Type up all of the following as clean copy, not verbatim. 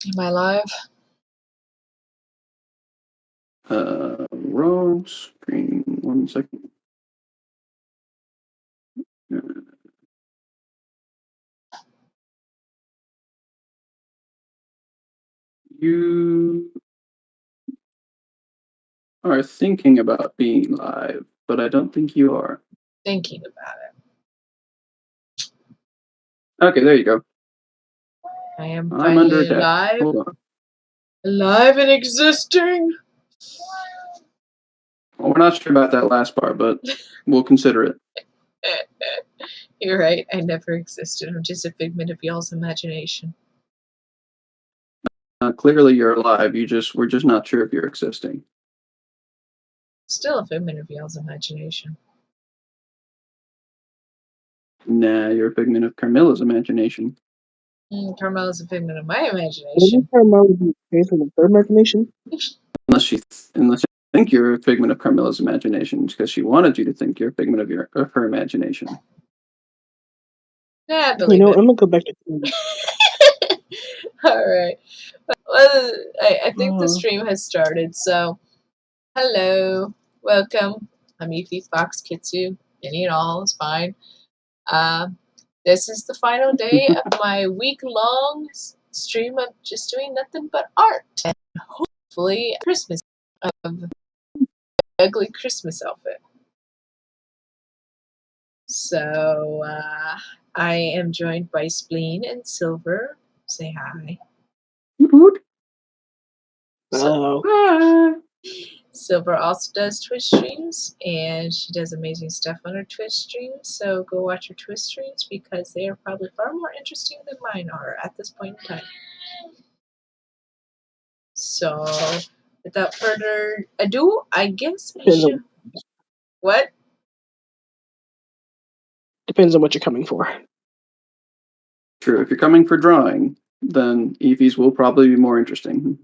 Am I live? Wrong screen. 1 second. You are thinking about being live, but I don't think you are. Thinking about it. Okay, there you go. I am I'm under finally attack. alive. Hold on. Alive and existing. Well, we're not sure about that last part, but we'll consider it. You're right. I never existed. I'm just a figment of y'all's imagination. Clearly, you're alive. We're just not sure if you're existing. Still a figment of y'all's imagination. Nah, you're a figment of Carmilla's imagination. Carmela's a figment of my imagination. Carmela be a figment of her imagination? Unless you think you're a figment of Carmilla's imagination, because she wanted you to think you're a figment of her imagination. Yeah, I believe I'm gonna go back to. All right. Well, I think the stream has started, so hello, welcome. I'm Yuffie Fox Kitsu. Any and all is fine. This is the final day of my week-long stream of just doing nothing but art, and hopefully Christmas of ugly Christmas outfit. So I am joined by Spleen and Silver. Say hi. Hello. Silver also does Twitch streams, and she does amazing stuff on her Twitch streams, so go watch her Twitch streams because they are probably far more interesting than mine are at this point in time. So, without further ado, I guess I should... What? Depends on what you're coming for. True, if you're coming for drawing, then Eevee's will probably be more interesting.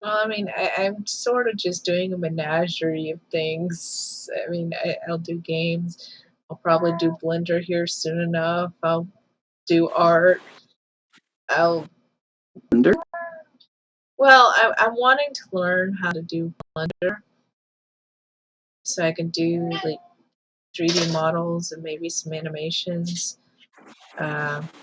Well, I mean, I'm sort of just doing a menagerie of things. I mean, I'll do games. I'll probably do Blender here soon enough. I'll do art. Blender? Well, I'm wanting to learn how to do Blender so I can do like 3D models and maybe some animations. But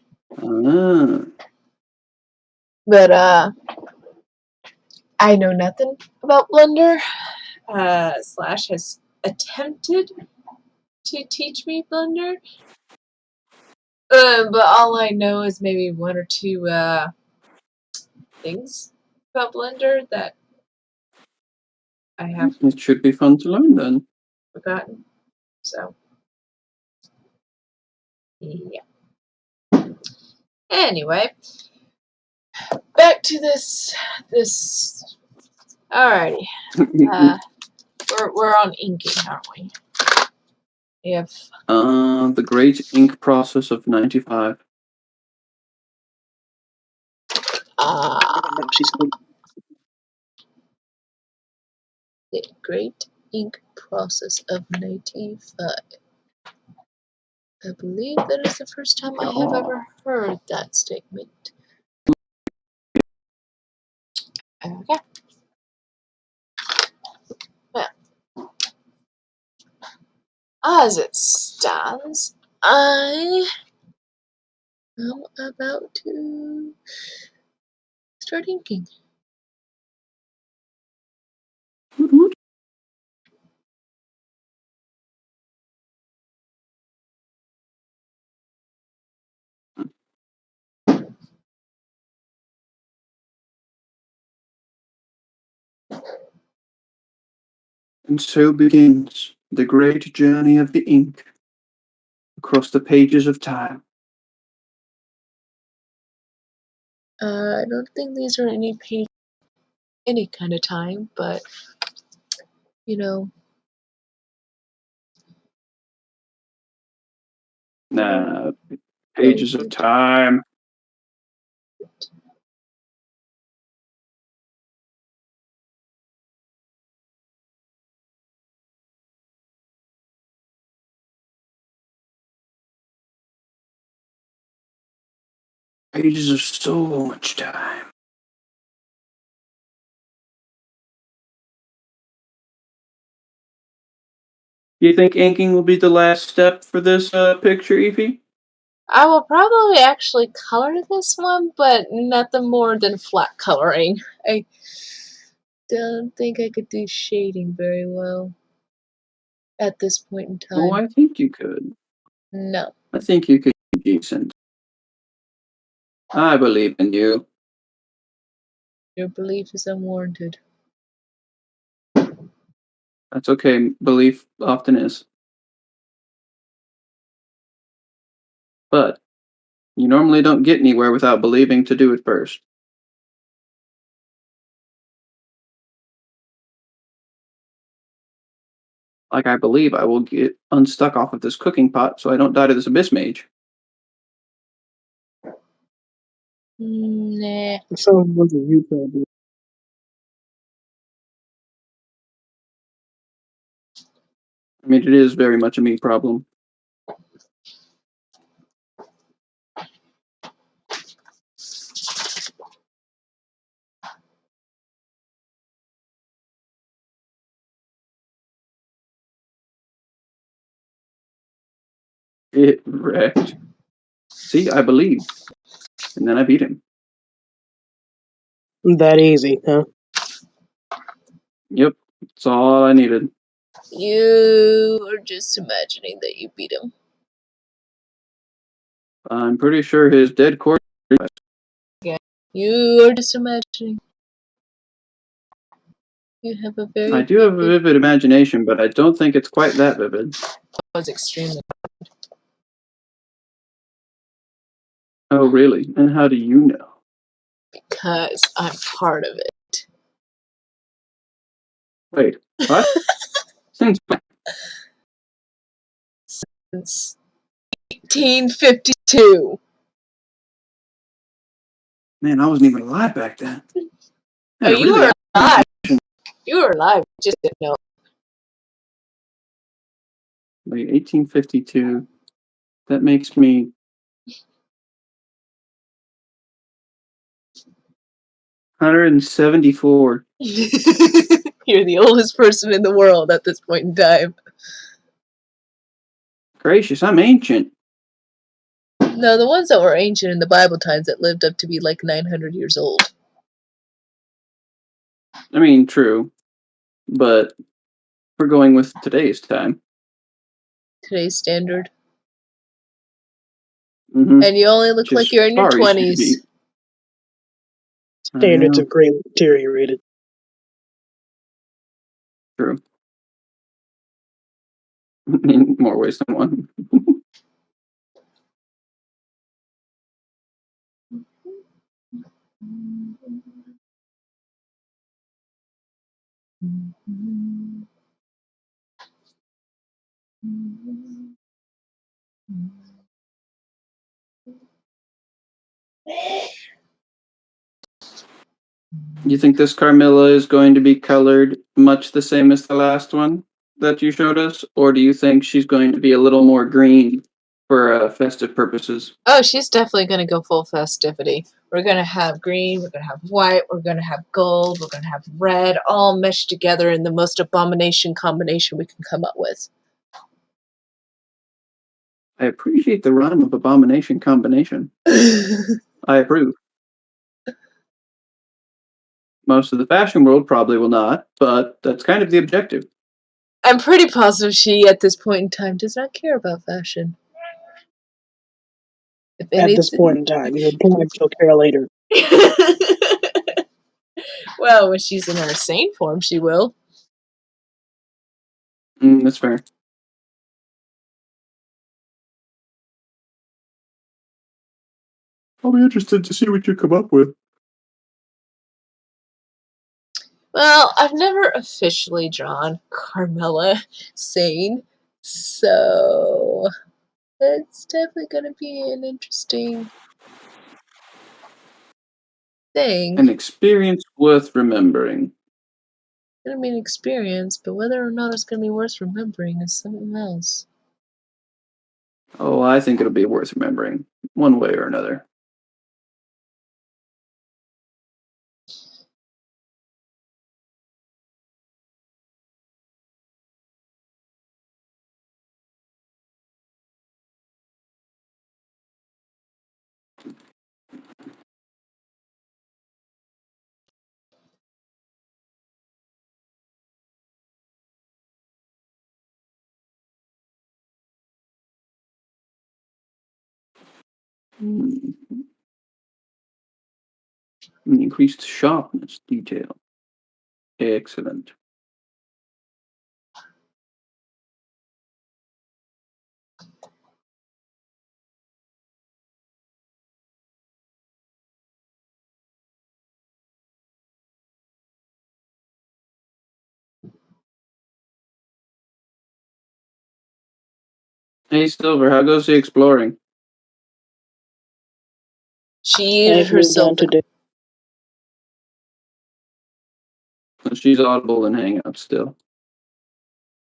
I know nothing about Blender. Slash has attempted to teach me Blender. But all I know is maybe one or two things about Blender that I have It should be fun to learn then. forgotten. So, yeah. Anyway, back to this. Alrighty. We're on inking, aren't we? If the great ink process of 95. The great ink process of 95. I believe that is the first time I have ever heard that statement. Okay. Well, as it stands, I am about to start inking. And so begins the great journey of the ink across the pages of time. I don't think these are any kind of time, but you know. Nah, pages of time. pages of so much time. Do you think inking will be the last step for this picture, Evie? I will probably actually color this one, but nothing more than flat coloring. I don't think I could do shading very well at this point in time. Oh, I think you could. No. I think you could be decent. I believe in you. Your belief is unwarranted. That's okay. Belief often is. But you normally don't get anywhere without believing to do it first. Like I believe I will get unstuck off of this cooking pot so I don't die to this abyss mage. Nah. So was a you problem. I mean, it is very much a me problem. It wrecked. See, I believed. And then I beat him. That easy, huh? Yep, that's all I needed. You are just imagining that you beat him. I'm pretty sure his dead corpse. You are just imagining. You have a very I do have a vivid imagination, but I don't think it's quite that vivid. was extremely Oh, really? And how do you know? because I'm part of it. Wait, what? Since Since 1852. man, I wasn't even alive back then. Oh, you were alive. You were alive. You just didn't know. Wait, 1852. That makes me 174. You're the oldest person in the world at this point in time. Gracious, I'm ancient. No, the ones that were ancient in the Bible times that lived up to be like 900 years old. I mean, true. But we're going with today's time. Today's standard. Mm-hmm. And you only look like you're in your 20s. Standards have greatly deteriorated. True. In more ways than one. You think this Carmilla is going to be colored much the same as the last one that you showed us? Or do you think she's going to be a little more green for festive purposes? Oh, she's definitely going to go full festivity. We're going to have green, we're going to have white, we're going to have gold, we're going to have red, all meshed together in the most abomination combination we can come up with. I appreciate the rhyme of abomination combination. I approve. Most of the fashion world probably will not, but that's kind of the objective. I'm pretty positive she, at this point in time, does not care about fashion. At this point in time, you're blind, she'll care later. Well, when she's in her sane form, she will. That's fair. I'll be interested to see what you come up with. Well, I've never officially drawn Carmilla sane, so it's definitely going to be an interesting thing. An experience worth remembering. It's going to be an experience, but whether or not it's going to be worth remembering is something else. Oh, I think it'll be worth remembering, one way or another. Hmm. Increased sharpness detail. Excellent. Hey, Silver, how goes the exploring? She yeeted I've moved herself. on to She's audible in Hangout still.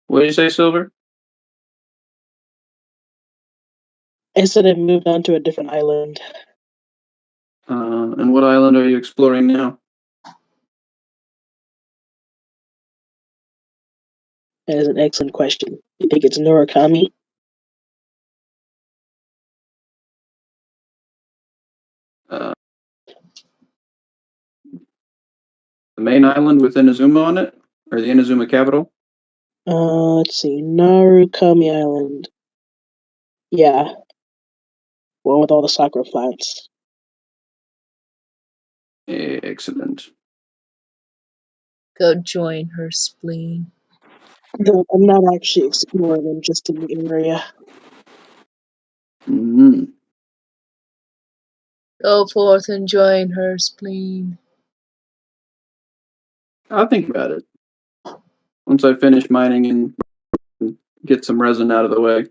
What did you say, Silver? I said I've moved on to a different island. And what island are you exploring now? That is an excellent question. You think it's Norakami? The main island with Inazuma on it? Or the Inazuma capital? Let's see. Narukami Island. Yeah. One with all the sakura plants. Excellent. Go join her spleen. Though I'm not actually exploring, I'm just in the area. Mm-hmm. Go forth and join her spleen. I'll think about it. Once I finish mining and get some resin out of the way,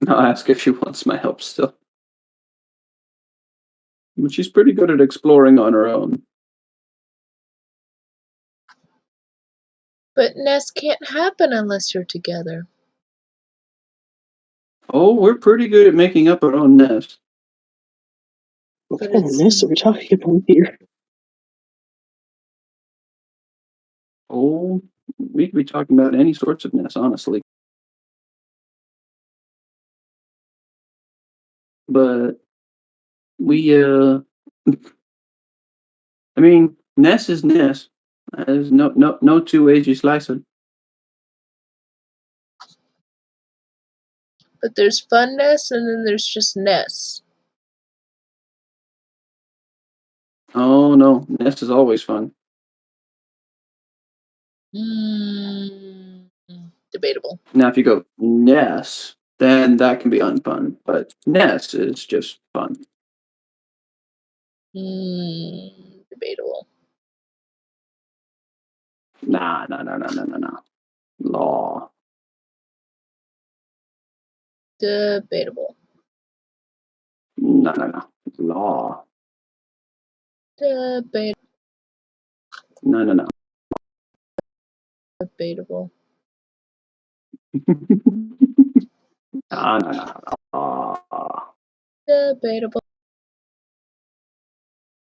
I'll ask if she wants my help still. But she's pretty good at exploring on her own. But Nest can't happen unless you're together. Oh, we're pretty good at making up our own nest. What But kind of it's- nest are we talking about here? Oh, we could be talking about any sorts of nests, honestly. But we, I mean, nest is nest. There's no two ways you slice it. But there's fun nests and then there's just nests. Oh no, nest is always fun. Debatable. Now, if you go nest, then that can be unfun. But nest is just fun. Debatable. Nah. Law. Debatable. No. Law. Debatable. No. Debatable. No. Debatable.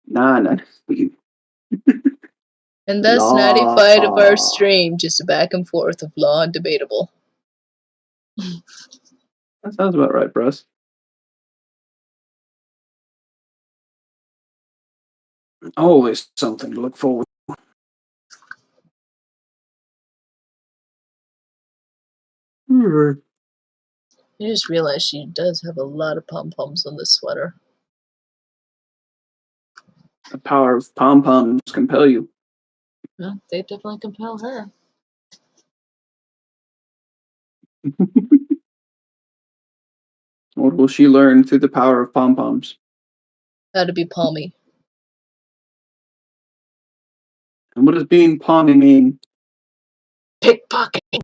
No. And that's 95 of our stream, just a back and forth of law and debatable. That sounds about right for us. Always something to look forward to. I just realized she does have a lot of pom-poms on this sweater. The power of pom-poms compel you. Well, they definitely compel her. What will she learn through the power of pom-poms? How to be palmy. And what does being palmy mean? Pickpocketing.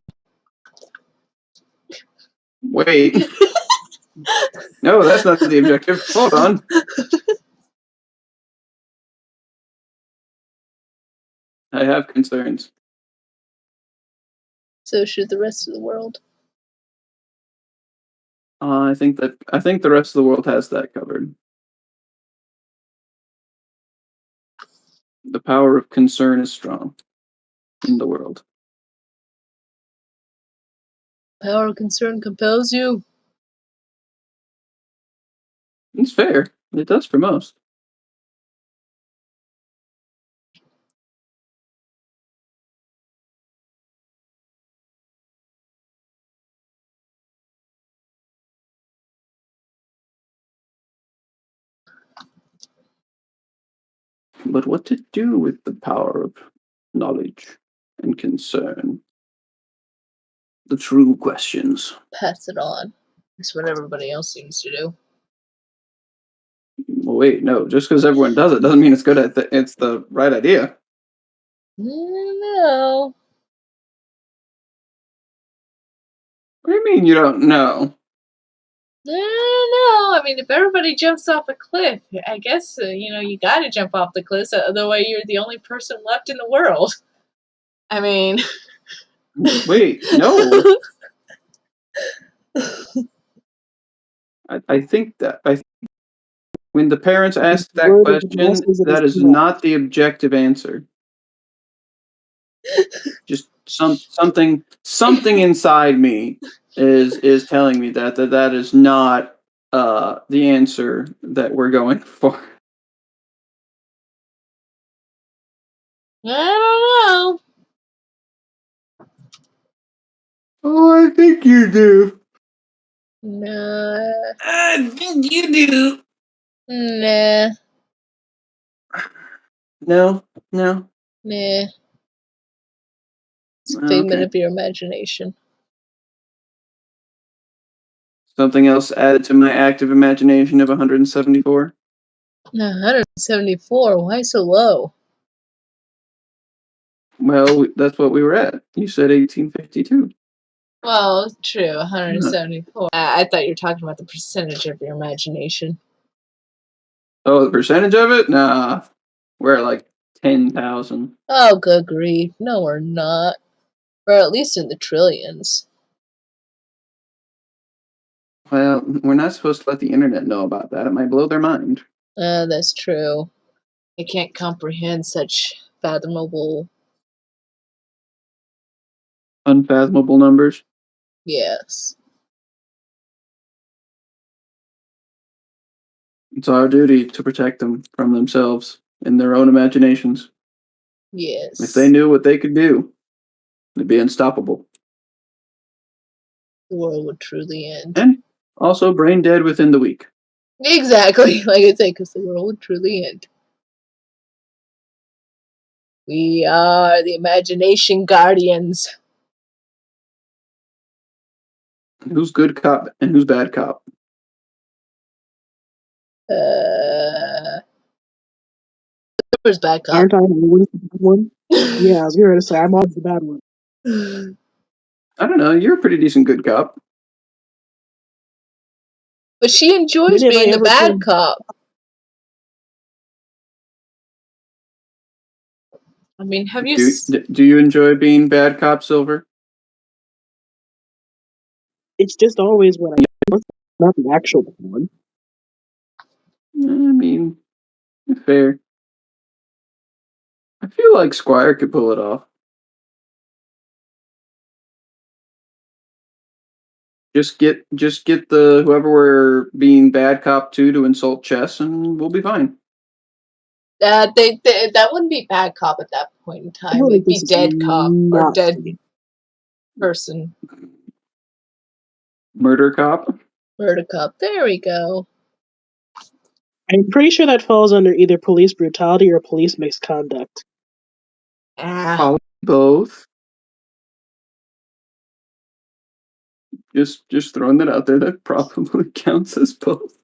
Wait. No, that's not the objective. Hold on. I have concerns. So should the rest of the world. I think the rest of the world has that covered. The power of concern is strong in the world. Power of concern compels you. It's fair. It does for most. But what to do with the power of knowledge and concern? The true questions. Pass it on. That's what everybody else seems to do. Well, wait, no. Just because everyone does it doesn't mean it's good it's the right idea. No. What do you mean you don't know? No. I mean, if everybody jumps off a cliff, I guess, you gotta jump off the cliff, otherwise you're the only person left in the world. I mean... Wait, no. I think when the parents ask that question, that is not the objective answer. Just something inside me is telling me that is not the answer that we're going for. I don't know. Oh, I think you do. Nah. I think you do. Nah. No. Nah. It's a figment of your imagination. Something else added to my active imagination of 174? 174? Why so low? Well, that's what we were at. You said 1852. Well, true, 174. I thought you were talking about the percentage of your imagination. Oh, the percentage of it? Nah. We're at like 10,000. Oh, good grief. No, we're not. Or at least in the trillions. Well, we're not supposed to let the internet know about that. It might blow their mind. That's true. I can't comprehend such fathomable... Unfathomable numbers? Yes. It's our duty to protect them from themselves and their own imaginations. Yes. If they knew what they could do, they'd be unstoppable. The world would truly end. And also brain dead within the week. Exactly. Like I say, because the world would truly end. We are the imagination guardians. Who's good cop and who's bad cop? Who's bad cop? Aren't I always the bad one? Yeah, I was going to say, I'm always the bad one. I don't know. You're a pretty decent good cop. But she enjoys being the bad cop. I mean, have you... Do you enjoy being bad cop, Silver? It's just always what I want, not the actual one. I mean, fair. I feel like Squire could pull it off. Just get the whoever we're being bad cop to insult Chess, and we'll be fine. That wouldn't be bad cop at that point in time. It would be dead cop or dead person. Murder cop? Murder cop. There we go. I'm pretty sure that falls under either police brutality or police misconduct. Probably both. Just throwing that out there, that probably counts as both.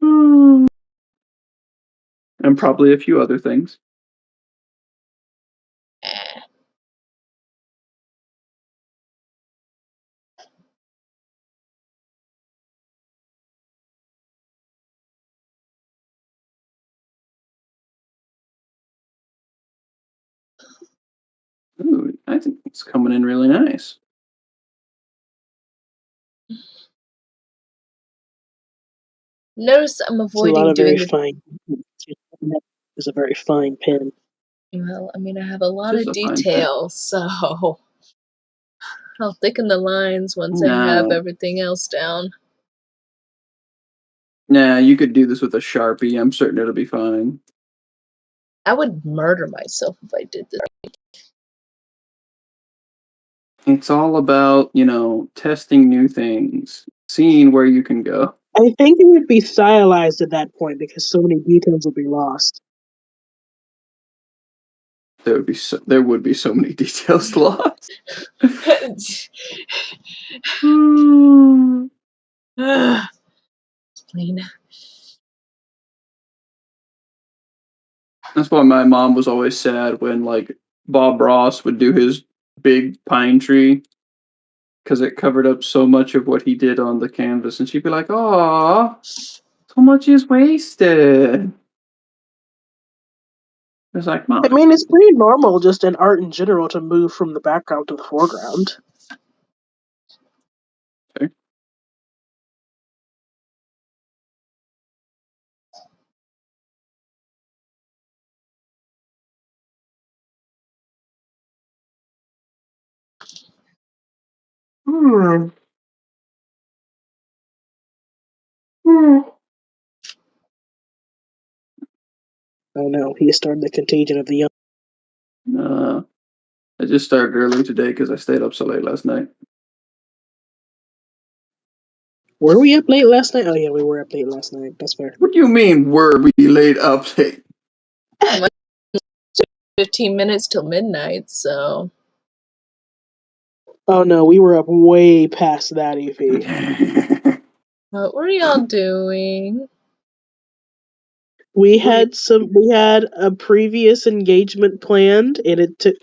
And probably a few other things. Ooh, I think it's coming in really nice. Notice I'm avoiding doing fine. It's a very fine pen. Well, I mean, I have a lot of detail, so I'll thicken the lines once I have everything else down. Nah, you could do this with a Sharpie. I'm certain it'll be fine. I would murder myself if I did this. It's all about, testing new things, seeing where you can go. I think it would be stylized at that point because so many details would be lost. There would be so many details lost. Plain. That's why my mom was always sad when like Bob Ross would do his big pine tree because it covered up so much of what he did on the canvas, and she'd be like, "Aw, so much is wasted." It's like, Mom. I mean, it's pretty normal just in art in general to move from the background to the foreground. Okay. Oh no, he started the contagion of the young. I just started early today because I stayed up so late last night. Were we up late last night? Oh yeah, we were up late last night. That's fair. What do you mean, were we late up late? 15 minutes till midnight, so. Oh no, we were up way past that, Evie. What were y'all doing? We had a previous engagement planned, and it took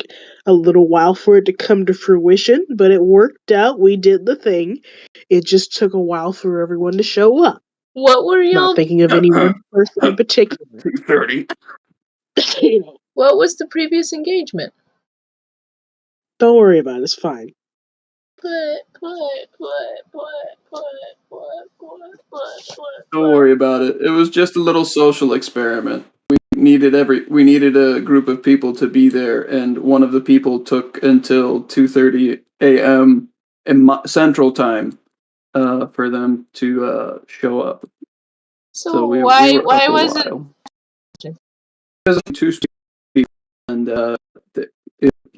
a little while for it to come to fruition, but it worked out. We did the thing. It just took a while for everyone to show up. What were y'all Not thinking of any one person in particular. 2:30. What was the previous engagement? Don't worry about it. It's fine. Don't worry about it. It was just a little social experiment. We needed a group of people to be there, and one of the people took until 2:30 a.m. in Central Time for them to show up. So why was it? Because two people, and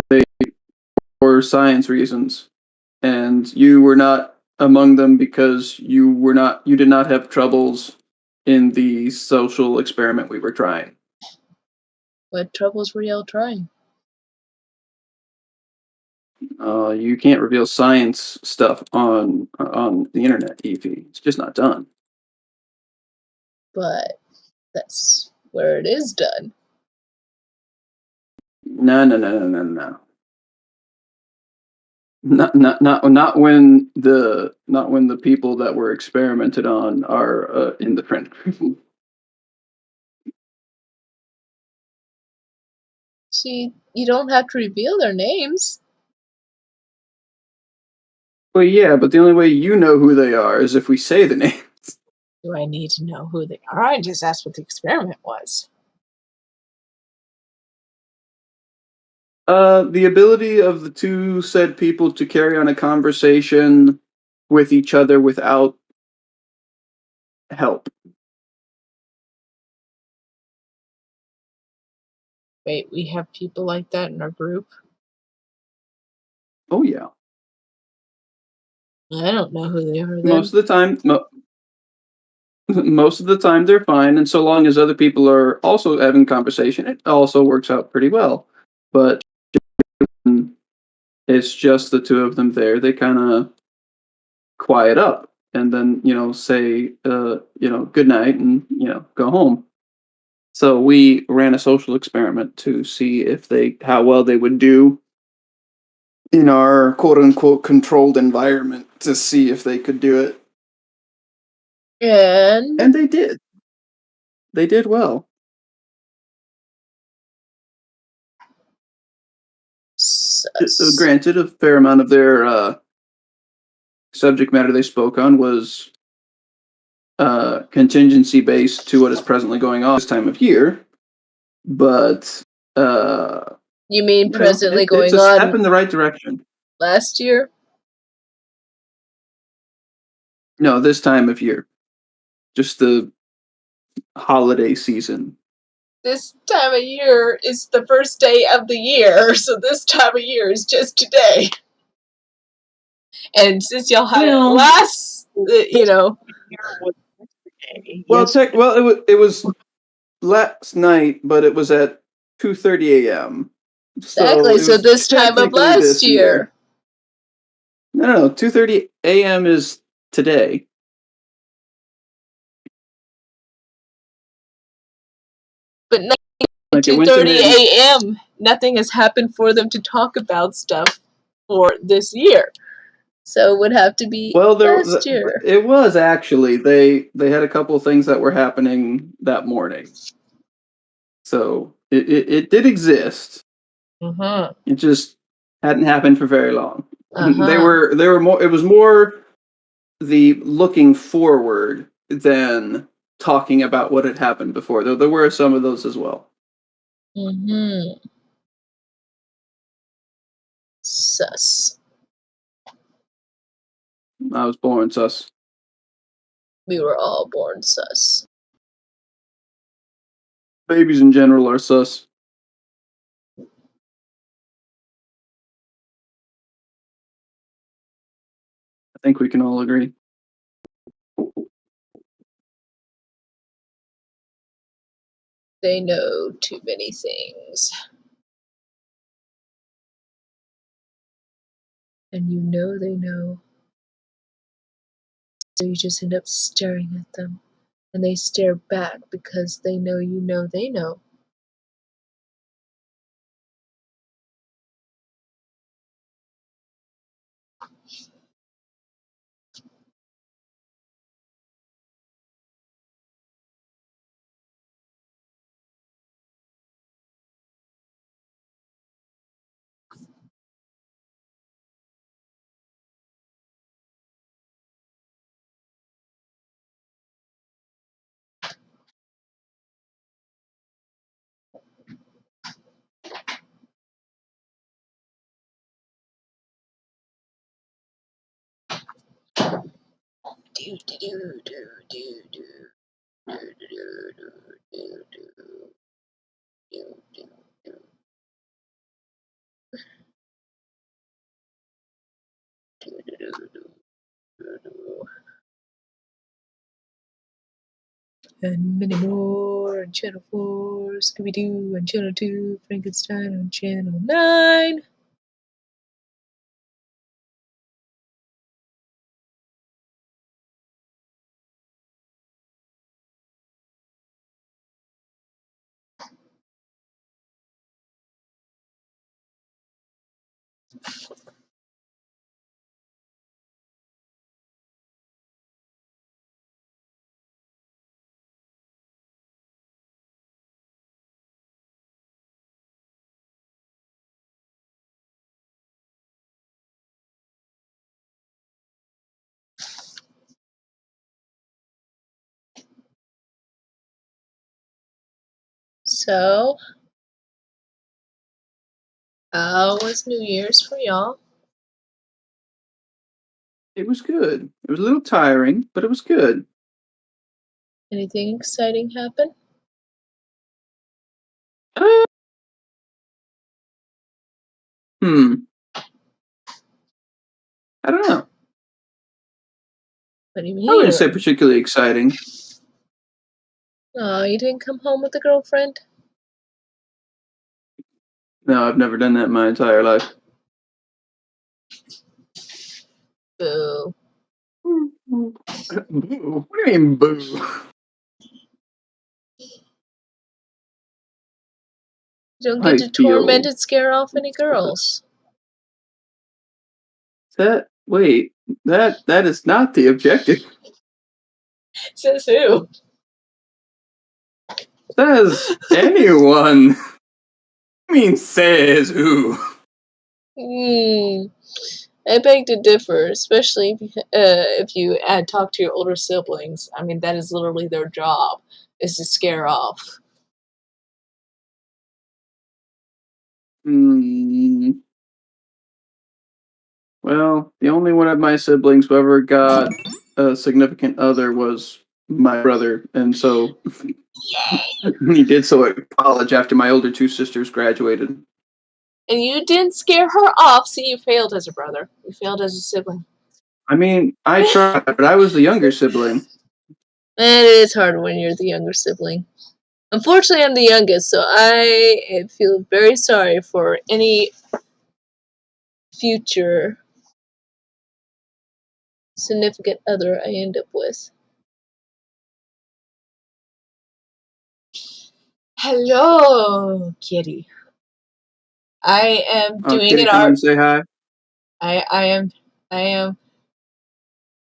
they for science reasons, and you were not among them because you did not have troubles in the social experiment we were trying. What troubles were y'all trying? You can't reveal science stuff on the internet, Evie. It's just not done. But that's where it is done. No. Not when the people that were experimented on are in the friend group. See, you don't have to reveal their names. Well, yeah, but the only way you know who they are is if we say the names. Do I need to know who they are? I just asked what the experiment was. The ability of the two said people to carry on a conversation with each other without help. Wait, we have people like that in our group? Oh, yeah. I don't know who they are then. Most of the time they're fine, and so long as other people are also having conversation, it also works out pretty well. But it's just the two of them there. They kind of quiet up and then, say, good night and, go home. So we ran a social experiment to see how well they would do in our quote unquote controlled environment to see if they could do it. And they did. They did well. Granted, a fair amount of their subject matter they spoke on was contingency based to what is presently going on this time of year, but you mean presently going on? It's a step in the right direction. Last year? No, this time of year. Just the holiday season. This time of year is the first day of the year, so this time of year is just today. And since y'all had it last, Well, Yes. it was last night, but it was at 2:30 a.m. Exactly. So was this time of technically last this year. No, 2:30 a.m. is today. But now Like it 2:30 went in. a.m. Nothing has happened for them to talk about stuff for this year. So it would have to be last year. It was actually they had a couple of things that were happening that morning. So it did exist. It just hadn't happened for very long. They were more. It was more the looking forward than talking about what had happened before. Though there were some of those as well. Sus. I was born sus. We were all born sus. Babies in general are sus. I think we can all agree. They know too many things. And you know they know. So you just end up staring at them. And they stare back because they know you know they know. And many more on Channel 4, Scooby-Doo on Channel 2, Frankenstein on Channel 9. So, how was New Year's for y'all? It was good. It was a little tiring, but it was good. Anything exciting happen? I don't know. What do you mean? I wouldn't say particularly exciting. Oh, you didn't come home with a girlfriend? No, I've never done that in my entire life. Boo. Boo. What do you mean, boo? You don't get to torment and scare off any girls. That is not the objective. Says who? Says anyone. I mean, says who? I beg to differ, especially if you talk to your older siblings. I mean, that is literally their job, is to scare off. Well, the only one of my siblings who ever got a significant other was my brother, and so he did so at college after my older two sisters graduated. And you didn't scare her off, so you failed as a brother. You failed as a sibling. I mean, I tried, but I was the younger sibling. And it is hard when you're the younger sibling. Unfortunately, I'm the youngest, so I feel very sorry for any future significant other I end up with. Hello, Kitty. I am doing Kitty, an come art. and say hi. I am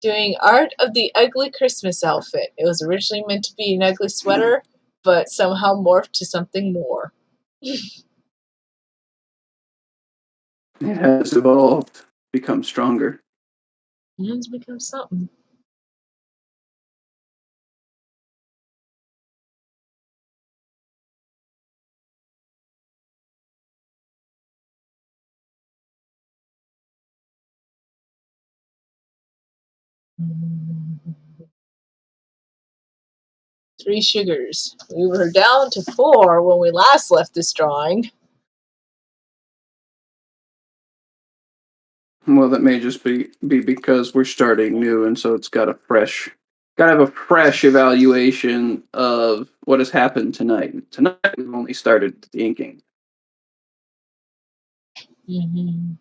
doing art of the ugly Christmas outfit. It was originally meant to be an ugly sweater, but somehow morphed to something more. It has evolved, become stronger. It's become something. Three sugars. We were down to 4 when we last left this drawing. Well, that may just be because we're starting new, and so it's gotta have a fresh evaluation of what has happened tonight. Tonight we've only started the inking. Mm-hmm.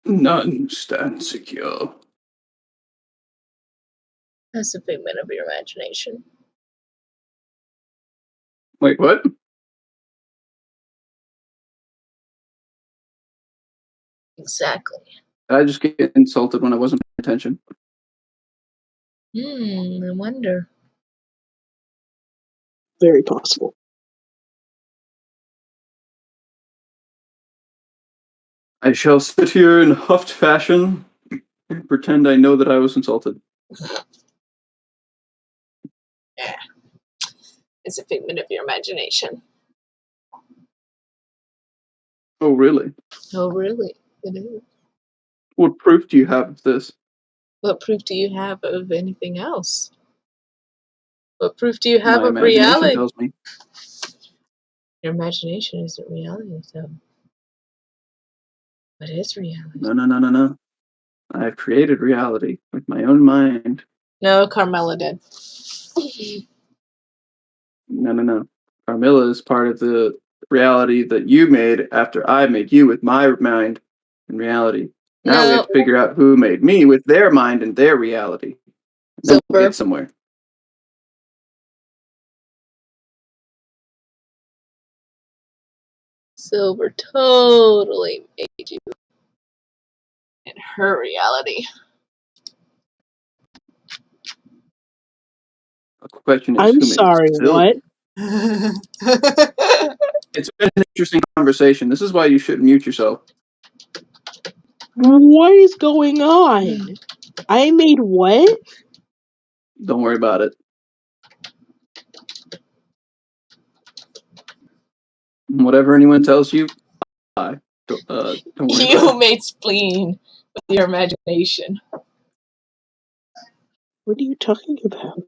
None stand secure. That's a figment of your imagination. Wait, what? Exactly. Did I just get insulted when I wasn't paying attention? I wonder. Very possible. I shall sit here in huffed fashion and pretend I know that I was insulted. Yeah. It's a figment of your imagination. Oh, really? Oh, really? It is. What proof do you have of this? What proof do you have of anything else? What proof do you have My of imagination reality? tells me. Your imagination isn't reality, so. What is reality? No. I have created reality with my own mind. No, Carmela did. No. Carmilla is part of the reality that you made after I made you with my mind and reality. Now we have to figure out who made me with their mind and their reality. Then we'll get somewhere. Silver totally made you in her reality. The question is, I'm who made sorry, Silver? what? It's been an interesting conversation. This is why you shouldn't mute yourself. What is going on? I made what? Don't worry about it. Whatever anyone tells you, don't worry about it. You made Spleen with your imagination. What are you talking about?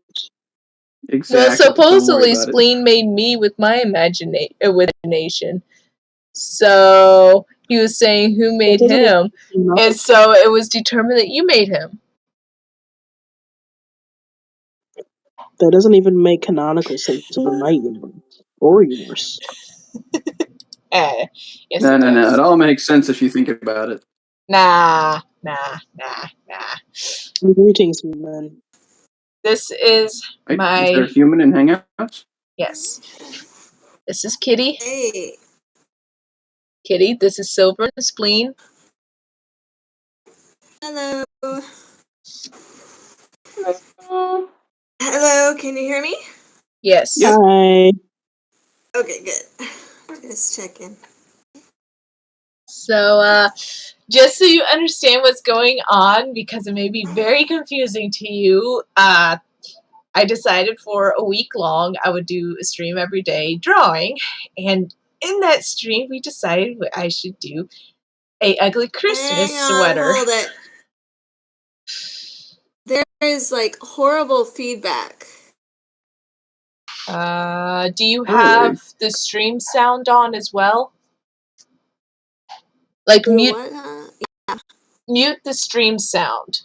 Exactly. No, supposedly Spleen made me with my imagination. So he was saying who made him, and so it was determined that you made him. That doesn't even make canonical sense of my universe or yours. Yes, no. It all makes sense if you think about it. Nah. Greetings, man. This is my... Is there a human in Hangouts? Yes. This is Kitty. Hey. Kitty, this is Silver and Spleen. Hello. Hello, can you hear me? Yes. Yep. Hi. Okay, good. Just checking. So, just so you understand what's going on, because it may be very confusing to you, I decided for a week long I would do a stream every day drawing, and in that stream we decided I should do a ugly Christmas Hang on, sweater. hold it. There is like horrible feedback. Do you Really? have the stream sound on as well? Like The mute what? mute the stream sound,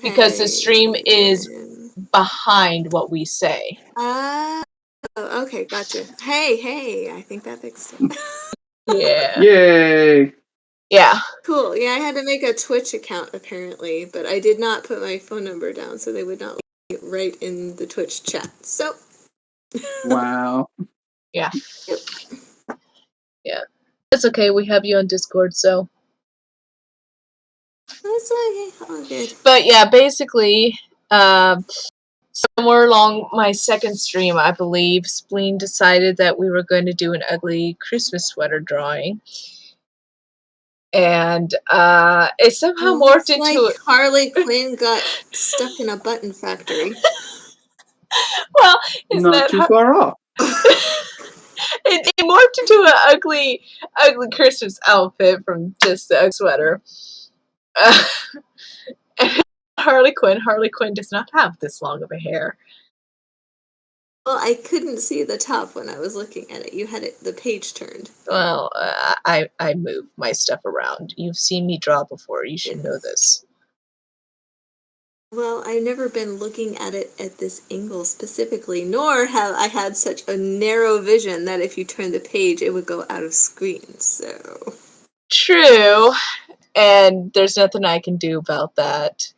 because the stream is behind what we say. Okay, gotcha. Hey, I think that fixed it. Yeah. Yay! Yeah. Cool. Yeah, I had to make a Twitch account apparently, but I did not put my phone number down, so they would not let me write in the Twitch chat. So. Wow. Yeah. Yep. Yeah. It's okay, we have you on Discord, so. That's okay. All good. But yeah, basically, somewhere along my second stream, I believe, Spleen decided that we were going to do an ugly Christmas sweater drawing. And it somehow morphed into like Harley Quinn got stuck in a button factory. Well, it's Not too far off. it morphed into an ugly Christmas outfit from just a sweater. And Harley Quinn does not have this long of a hair. Well, I couldn't see the top when I was looking at it. You had the page turned. Well, I move my stuff around. You've seen me draw before. You should know this. Well, I've never been looking at it at this angle specifically, nor have I had such a narrow vision that if you turn the page, it would go out of screen, so... True, and there's nothing I can do about that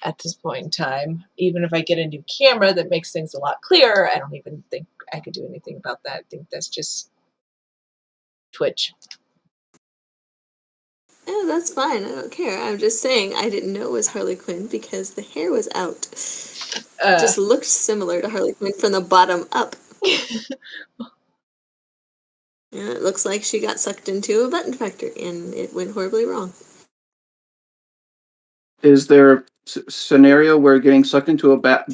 at this point in time. Even if I get a new camera that makes things a lot clearer, I don't even think I could do anything about that. I think that's just Twitch. Oh, that's fine. I don't care. I'm just saying I didn't know it was Harley Quinn because the hair was out. It just looked similar to Harley Quinn from the bottom up. And it looks like she got sucked into a button factory, and it went horribly wrong. Is there a scenario where getting sucked into a button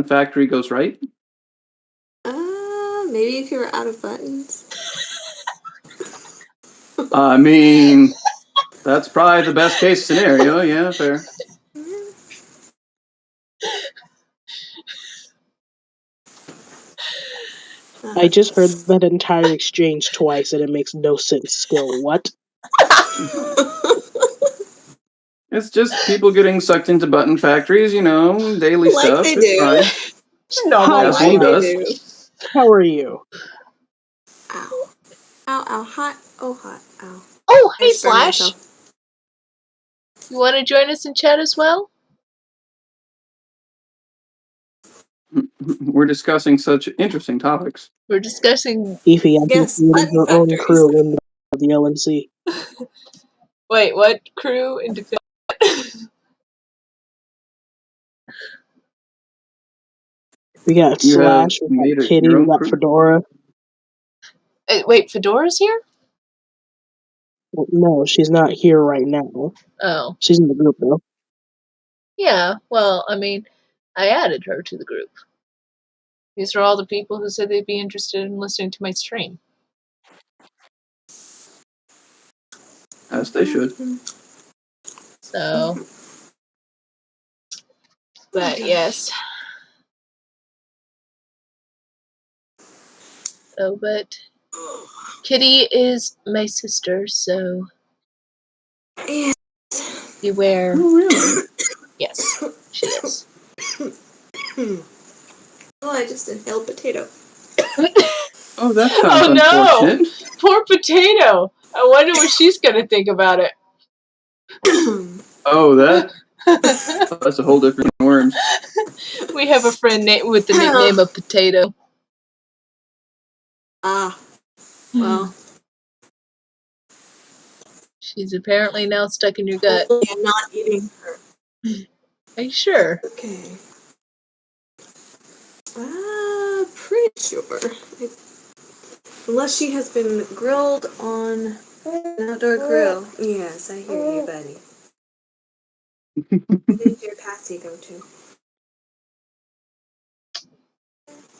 factory goes right? Maybe if you were out of buttons. I mean, that's probably the best case scenario. Yeah, fair. I just heard that entire exchange twice and it makes no sense still. What? It's just people getting sucked into button factories, daily like stuff. They it's do. fine. Normal. As one does. They do. How are you? Ow. Ow, hot. Oh, hot. Ow. Oh, hey, I burned Slash. myself. You want to join us in chat as well? We're discussing such interesting topics. We're discussing... Ify, I Yes, think you button your own factories. crew in the LNC. Wait, what crew in defense? We got You have Slash, we made got it Kitty, your we own got crew? Fedora. Wait, Fedora's here? Well, no, she's not here right now. Oh. She's in the group though. Yeah, well, I mean, I added her to the group. These are all the people who said they'd be interested in listening to my stream. As they should. So, but yes. Oh, but Kitty is my sister, so Yes. beware. Oh, really? Yes, she is. Oh, I just inhaled potato. Oh, that sounds Oh, no! unfortunate. Poor Potato! I wonder what she's gonna think about it. Oh, that's a whole different worms. We have a friend with the nickname of Potato. Well. She's apparently now stuck in your gut. I'm not eating her. Are you sure? Okay. Pretty sure. Unless she has been grilled on an outdoor grill. Yes, I hear you, buddy. Where did your Patsy go to?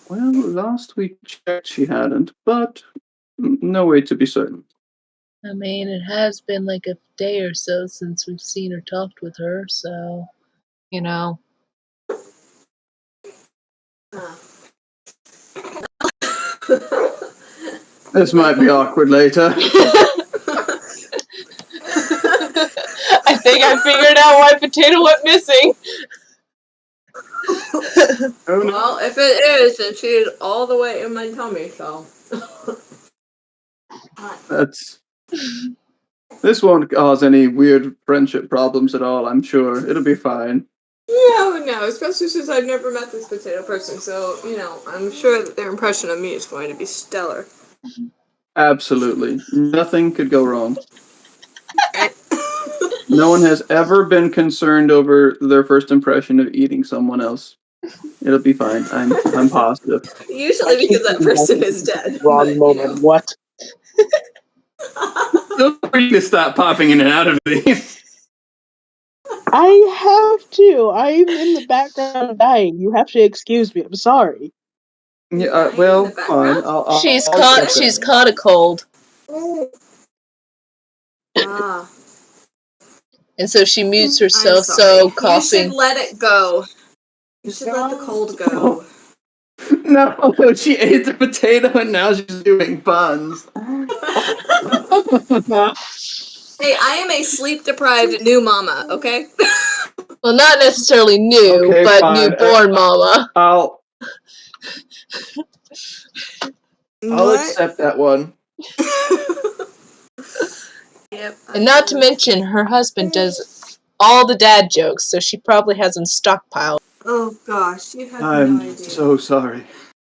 Well, last we checked, she hadn't, but no way to be certain. I mean, it has been like a day or so since we've seen or talked with her, so, you know. This might be awkward later. I think I figured out why Potato went missing. Oh, no. Well, if it is, then she is all the way in my tummy, so. This won't cause any weird friendship problems at all, I'm sure. It'll be fine. Yeah, no, especially since I've never met this potato person, so, I'm sure that their impression of me is going to be stellar. Absolutely. Nothing could go wrong. No one has ever been concerned over their first impression of eating someone else. It'll be fine. I'm positive. Usually because that person is dead. Wrong moment. What? Feel free to stop popping in and out of these. I have to. I'm in the background dying. You have to excuse me. I'm sorry. Yeah, well, fine. She's I'll caught. accept She's that. caught a cold, Ah, and so she mutes I'm herself. sorry. So You coughing. should let it go. You should let the cold go. No, she ate the potato and now she's doing buns. Hey, I am a sleep-deprived new mama, okay? Well, not necessarily new, Okay, but fine. newborn mama. I'll What? accept that one. Yep. And not to mention, her husband does all the dad jokes, so she probably has them stockpiled. Oh gosh, you have no I'm idea. so sorry.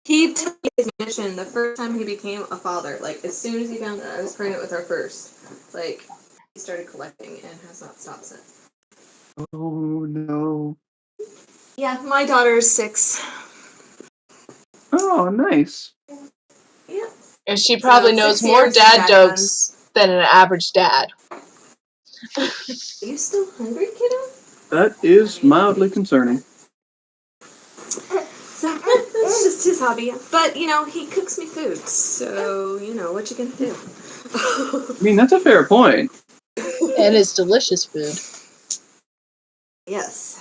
He took his mission the first time he became a father. Like, as soon as he found that I was pregnant with our first, like, he started collecting and has not stopped since. Oh no. Yeah, my daughter is 6. Oh, nice. Yeah. And she probably So, knows 6 more years dad of jokes than an average dad. Are you still hungry, kiddo? That is mildly concerning. So, that's just his hobby. But, he cooks me food. So, what you gonna do? I mean, that's a fair point. And it's delicious food. Yes,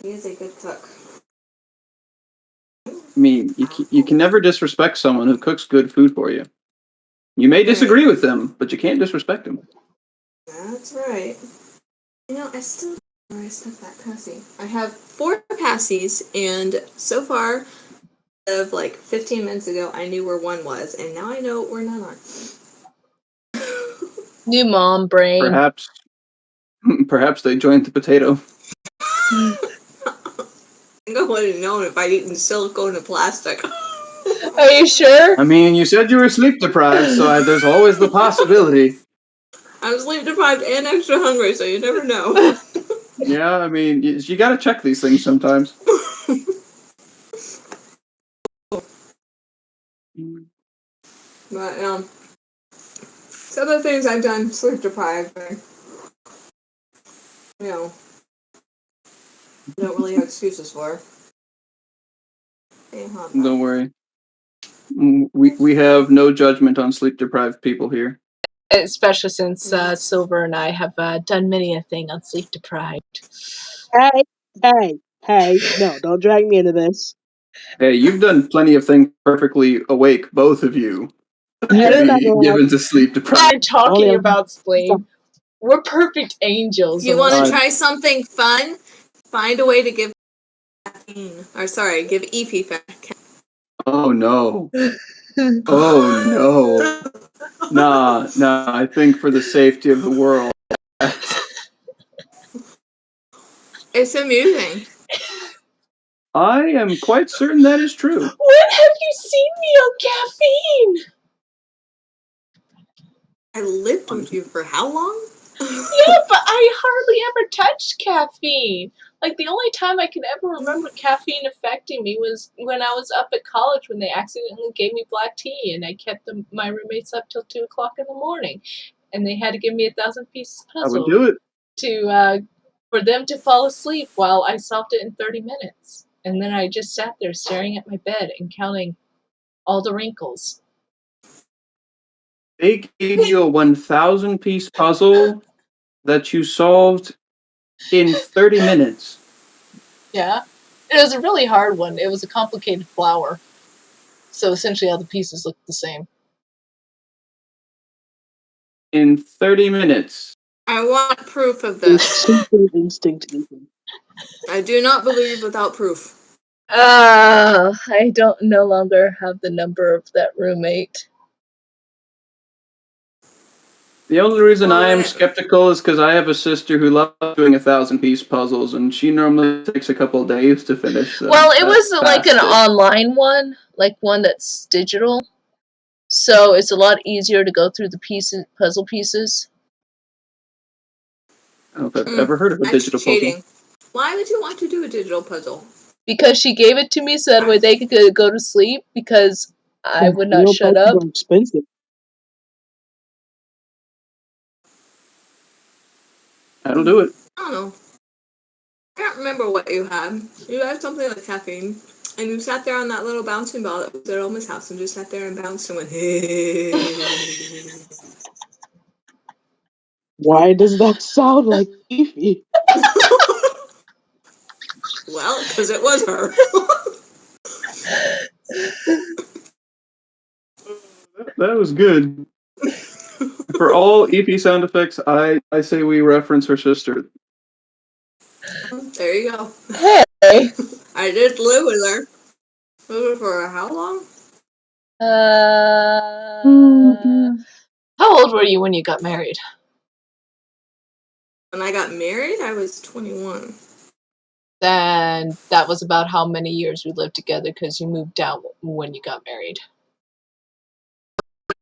he is a good cook. I mean, you can never disrespect someone who cooks good food for you. You may disagree with them, but you can't disrespect them. That's right. I still don't know where I stuck that passy. I have 4 passies, and so far, of 15 minutes ago, I knew where one was, and now I know where none are. New mom brain. Perhaps they joined the potato. I think I would have known if I'd eaten silicone and plastic. Are you sure? I mean, you said you were sleep deprived, so there's always the possibility. I'm sleep deprived and extra hungry, so you never know. Yeah, I mean, you gotta check these things sometimes. But, some of the things I've done sleep deprived, I don't really have excuses for. Don't worry. We have no judgment on sleep deprived people here. Especially since Silver and I have done many a thing on sleep deprived. Hey. No, don't drag me into this. Hey, you've done plenty of things perfectly awake, both of you. Given to sleep deprived. I'm talking about Spleen. We're perfect angels. You want to try something fun? Find a way to give give EP back. Oh no. Oh no. Nah, I think for the safety of the world. It's amusing. I am quite certain that is true. When have you seen me on caffeine? I lived with you for how long? Yeah, but I hardly ever touched caffeine. Like, the only time I can ever remember caffeine affecting me was when I was up at college when they accidentally gave me black tea and I kept my roommates up till 2 o'clock in the morning. And they had to give me a 1,000-piece I would puzzle do it. for them to fall asleep while I solved it in 30 minutes. And then I just sat there staring at my bed and counting all the wrinkles. They gave you a 1,000-piece puzzle that you solved in 30 minutes. Yeah. It was a really hard one. It was a complicated flower. So essentially all the pieces looked the same. In 30 minutes. I want proof of this. Super instinct. I do not believe without proof. I don't no longer have the number of that roommate. The only reason I am Alright. skeptical is because I have a sister who loves doing 1,000-piece puzzles, and she normally takes a couple of days to finish them. Well, it was like an bastard. online one, like one that's digital. So it's a lot easier to go through the puzzle pieces. I don't know if I've ever heard of a That's digital cheating. puzzle. Why would you want to do a digital puzzle? Because she gave it to me so that way they could go to sleep because I would not Real shut puzzles up. are expensive. That'll do it. I don't know. I can't remember what you had. You had something like caffeine. And you sat there on that little bouncing ball that was at Oma's house and just sat there and bounced and went, hey. Why does that sound like Evie? Well, because it was her. That was good. For all EP sound effects, I say we reference her sister. There you go. Hey! I did live with her. Lived with her for how long? How old were you when you got married? When I got married, I was 21. Then that was about how many years we lived together because you moved out when you got married.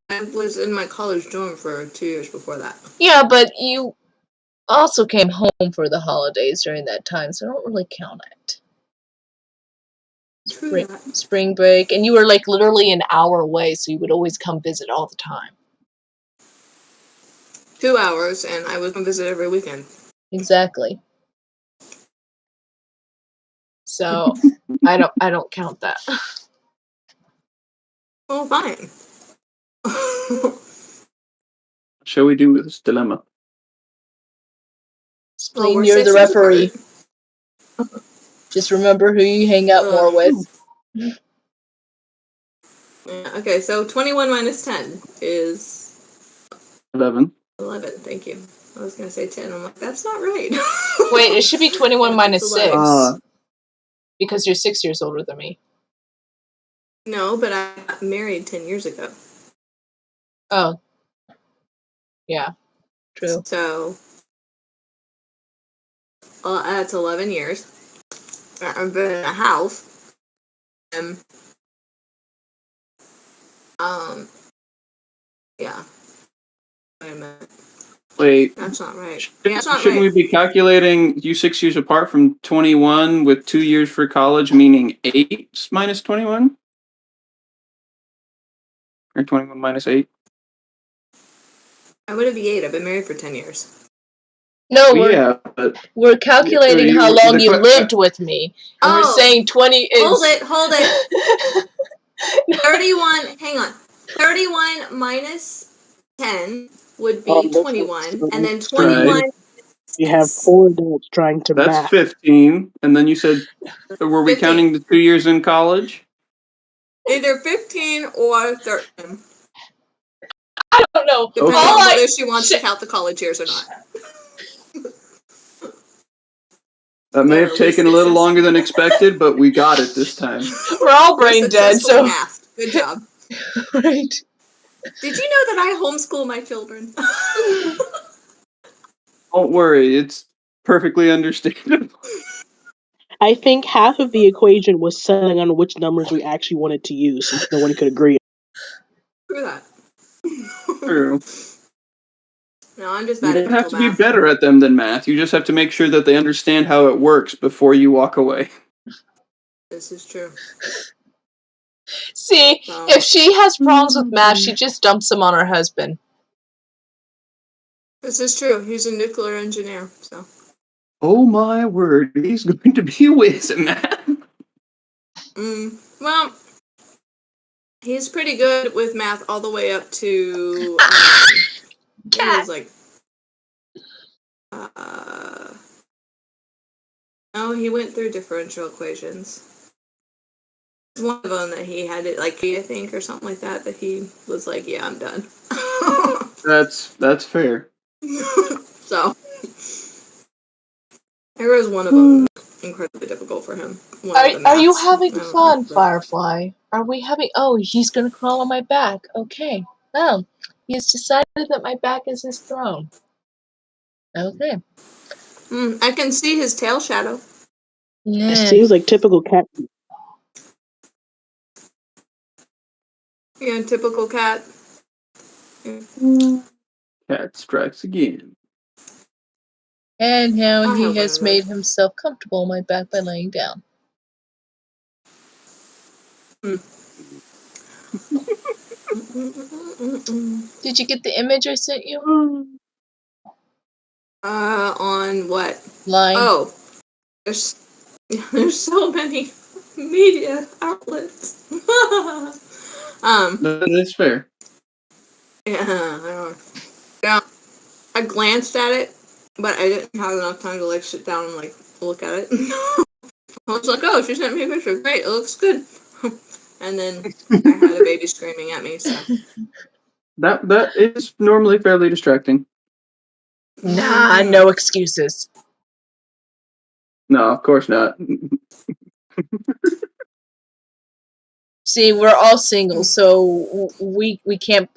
I was in my college dorm for 2 years before that. Yeah, but you also came home for the holidays during that time, so I don't really count it. True that. Spring break, and you were like literally an hour away, so you would always come visit all the time. 2 hours, and I would come visit every weekend. Exactly. So I don't count that. Well, fine. Shall we do this dilemma? Spleen, we're you're the 6 years referee. apart. Just remember who you hang out more with. Yeah, okay, so 21 minus 10 is 11. 11. Thank you. I was going to say 10. I'm like, that's not right. Wait, it should be 21 minus 6. 11. Because you're 6 years older than me. No, but I got married 10 years ago. Oh. Yeah. True. So, that's 11 years. I've been in a house. And, yeah. Wait a minute. Wait. That's not right. Shouldn't we be calculating you 6 years apart from 21 with 2 years for college, meaning 8 minus 21? Or 21 minus 8? I wouldn't be 8. I've been married for 10 years. No, But we're calculating how long you lived with me. And we're saying 20 is... Hold it. 31, hang on. 31 minus 10 would be 21. And then 21... Right. You have 4 adults trying to That's math. 15. And then you said, were we 15. counting the 2 years in college? Either 15 or 13. I don't know. Depending Okay. on whether she wants to count the college years or not. That may Yeah, have at taken a least little this is- longer than expected, but we got it this time. We're all brain You're dead, successful so... in math. Good job. Right. Did you know that I homeschool my children? Don't worry, it's perfectly understandable. I think half of the equation was settling on which numbers we actually wanted to use, since no one could agree. Screw that. True. No, I'm just You bad at don't have mental to be math. better at them than math. You just have to make sure that they understand how it works before you walk away. This is true. See, So, if she has problems with math, she just dumps them on her husband. this is true. He's a nuclear engineer, so. Oh my word, he's going to be a whiz at math. Well, he's pretty good with math all the way up to, he was like, oh, he went through differential equations. One of them that he had it like I think or something like that he was like, yeah, I'm done. That's fair. So there was one of them incredibly difficult for him. Are you having fun, Firefly? Are we having... Oh, he's gonna crawl on my back. Okay. Well, he's decided that my back is his throne. Okay. I can see his tail shadow. Yeah. It seems like typical cat. Yeah, typical cat. Cat strikes again. And now I he have has one of made himself comfortable on my back by laying down. Did you get the image I sent you? On what? Line. Oh, there's so many media outlets. That's fair. Yeah, I glanced at it, but I didn't have enough time to like sit down and like look at it. I was like, oh, she sent me a picture. Great, it looks good. And then I had a baby screaming at me. So That is normally fairly distracting. Nah, no excuses. No, of course not. See, we're all single, so we can't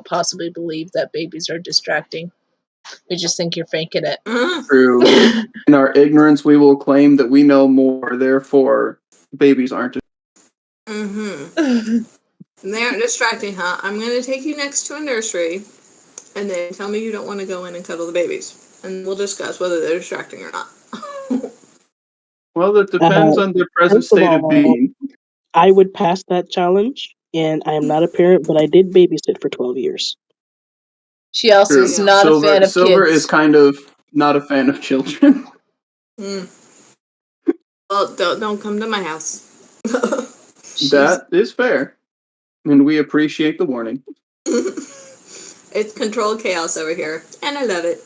possibly believe that babies are distracting. We just think you're faking it. True. In our ignorance, we will claim that we know more, therefore, babies aren't. They aren't distracting, huh? I'm going to take you next to a nursery, and then tell me you don't want to go in and cuddle the babies. And we'll discuss whether they're distracting or not. Well, it depends on their present first of state of all, being. I would pass that challenge, and I am not a parent, but I did babysit for 12 years. She also True. is not Silver, a fan of Silver kids. is kind of not a fan of children. Well, don't come to my house. That is fair. And we appreciate the warning. It's controlled chaos over here, and I love it.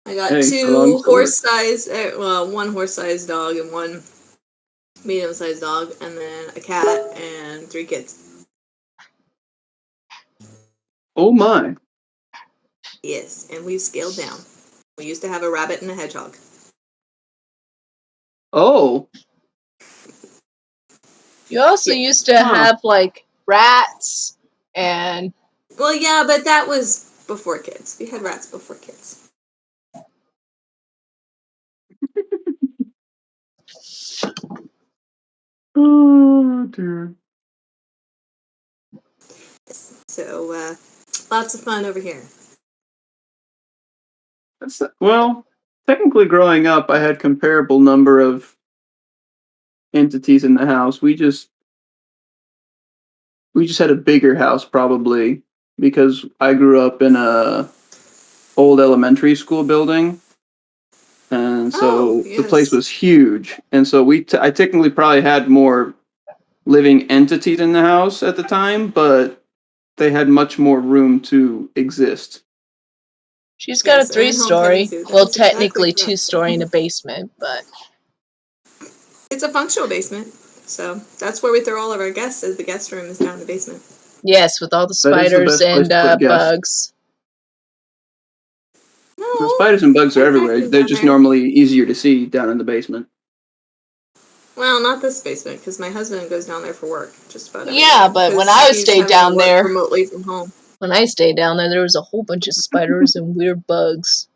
I got Hey, two horse-sized, one horse-sized dog and one medium-sized dog, and then a cat and 3 kids. Oh my. Yes, and we've scaled down. We used to have a rabbit and a hedgehog. Oh. You also used to have, like, rats and... Well, yeah, but that was before kids. We had rats before kids. Oh, dear. So, lots of fun over here. Well, technically growing up, I had comparable number of entities in the house. We just had a bigger house probably because I grew up in a old elementary school building. And so the place was huge. And so I technically probably had more living entities in the house at the time, but they had much more room to exist. She's got a 3-story, well, technically 2-story in a basement, but... It's a functional basement, so that's where we throw all of our guests, as the guest room is down in the basement. Yes, with all the spiders and bugs. No, the spiders and bugs are everywhere. They're just normally easier to see down in the basement. Well, not this basement, because my husband goes down there for work. Just about yeah, but when I stayed down there, remotely from home. When I stayed down there was a whole bunch of spiders and weird bugs.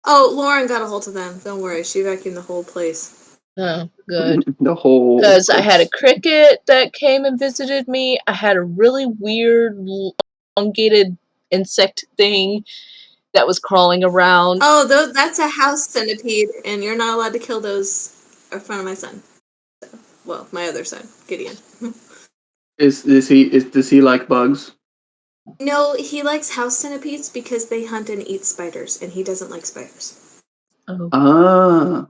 Oh, Lauren got a hold of them. Don't worry, she vacuumed the whole place. Oh, good. The whole Because I had a cricket that came and visited me. I had a really weird, elongated insect thing that was crawling around. Oh, that's a house centipede, and you're not allowed to kill those in front of my son. So, well, my other son, Gideon. Does he like bugs? No, he likes house centipedes because they hunt and eat spiders, and he doesn't like spiders. Oh. Ah,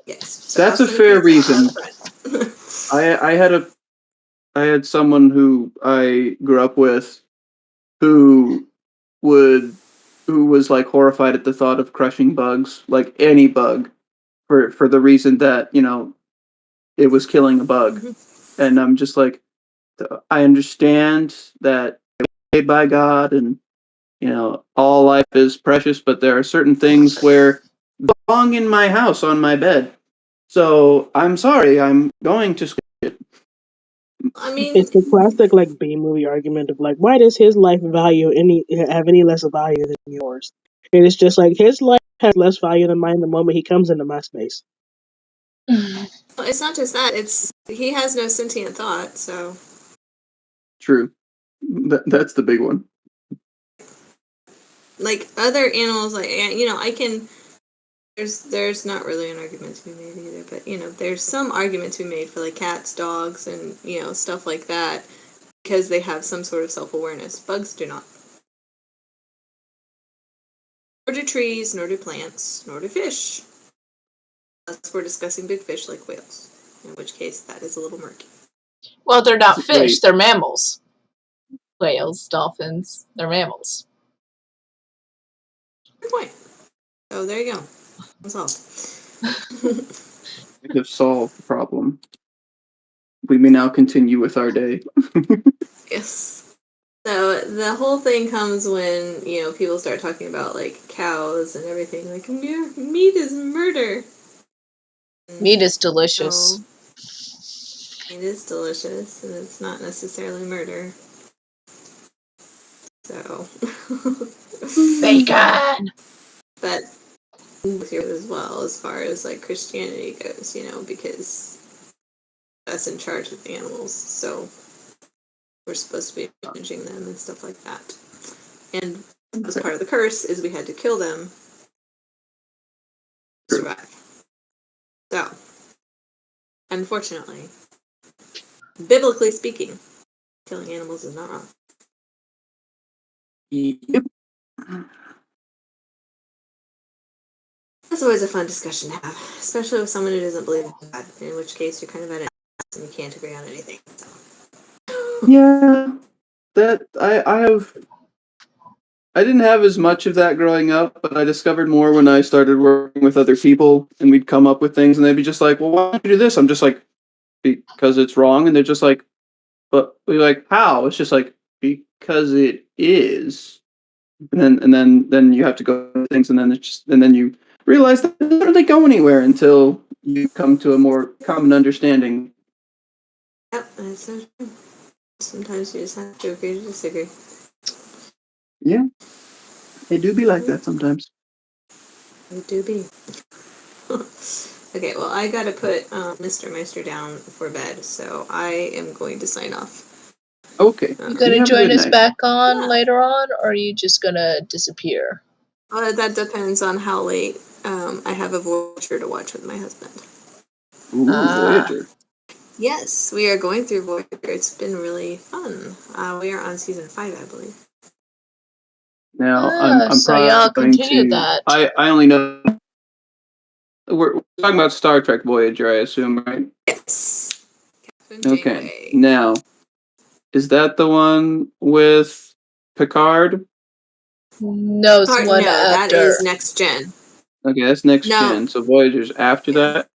Yes, so that's a house fair centipedes are reason. our friend. I had someone who I grew up with who was like horrified at the thought of crushing bugs, like any bug, for the reason that, you know, it was killing a bug. And I'm just like, I understand that it was made by God, and you know, all life is precious, but there are certain things where they belong in my house on my bed. So I'm sorry, I'm going to squish it. I mean, It's the classic like B movie argument of like, why does his life have any less value than yours? And it's just like his life has less value than mine the moment he comes into my space. well, it's not just that; it's he has no sentient thought. So, True. That's the big one. like other animals, like I can. There's not really an argument to be made either, but there's some argument to be made for like cats, dogs, and stuff like that because they have some sort of self-awareness. Bugs do not. Nor do trees, nor do plants, nor do fish. Unless we're discussing big fish like whales, in which case that is a little murky. Well, they're not fish, Wait. they're mammals. Whales, dolphins, they're mammals. Good point. So there you go. Solved. We have solved the problem. We may now continue with our day. Yes. So the whole thing comes when, people start talking about like cows and everything. Like, meat is murder. Meat is delicious. So, it is delicious, and it's not necessarily murder. So. Bacon! But here as well, as far as like Christianity goes, because that's in charge of the animals, so we're supposed to be managing them and stuff like that. And as part of the curse is we had to kill them to survive. So, unfortunately, biblically speaking, killing animals is not wrong. Yep. That's always a fun discussion to have, especially with someone who doesn't believe in God, in which case you're kind of at an ass and you can't agree on anything. So. Yeah, that I didn't have as much of that growing up, but I discovered more when I started working with other people, and we'd come up with things, and they'd be just like, "Well, why don't you do this?" I'm just like, "Because it's wrong," and they're just like, "But we're like, how?" It's just like, "Because it is," and then you have to go through things, and then you realize that it doesn't really go anywhere until you come to a more common understanding. Yep, that's so true. Sometimes you just have to agree to disagree. Yeah, it do be like that sometimes. It do be. Okay, well, I gotta put Mr. Meister down for bed, so I am going to sign off. Okay. You gonna join us back on later on, or are you just gonna disappear? That depends on how late I have a Voyager to watch with my husband. Ooh, Voyager. Yes, we are going through Voyager. It's been really fun. We are on season 5, I believe. Now, I'm so probably y'all going continue to. that. I only know. We're talking about Star Trek Voyager, I assume, right? Yes. Captain Okay. Janeway. Now, is that the one with Picard? No, it's one no, after. that is Next Gen. Okay, that's Next No. Gen. So Voyager's after that?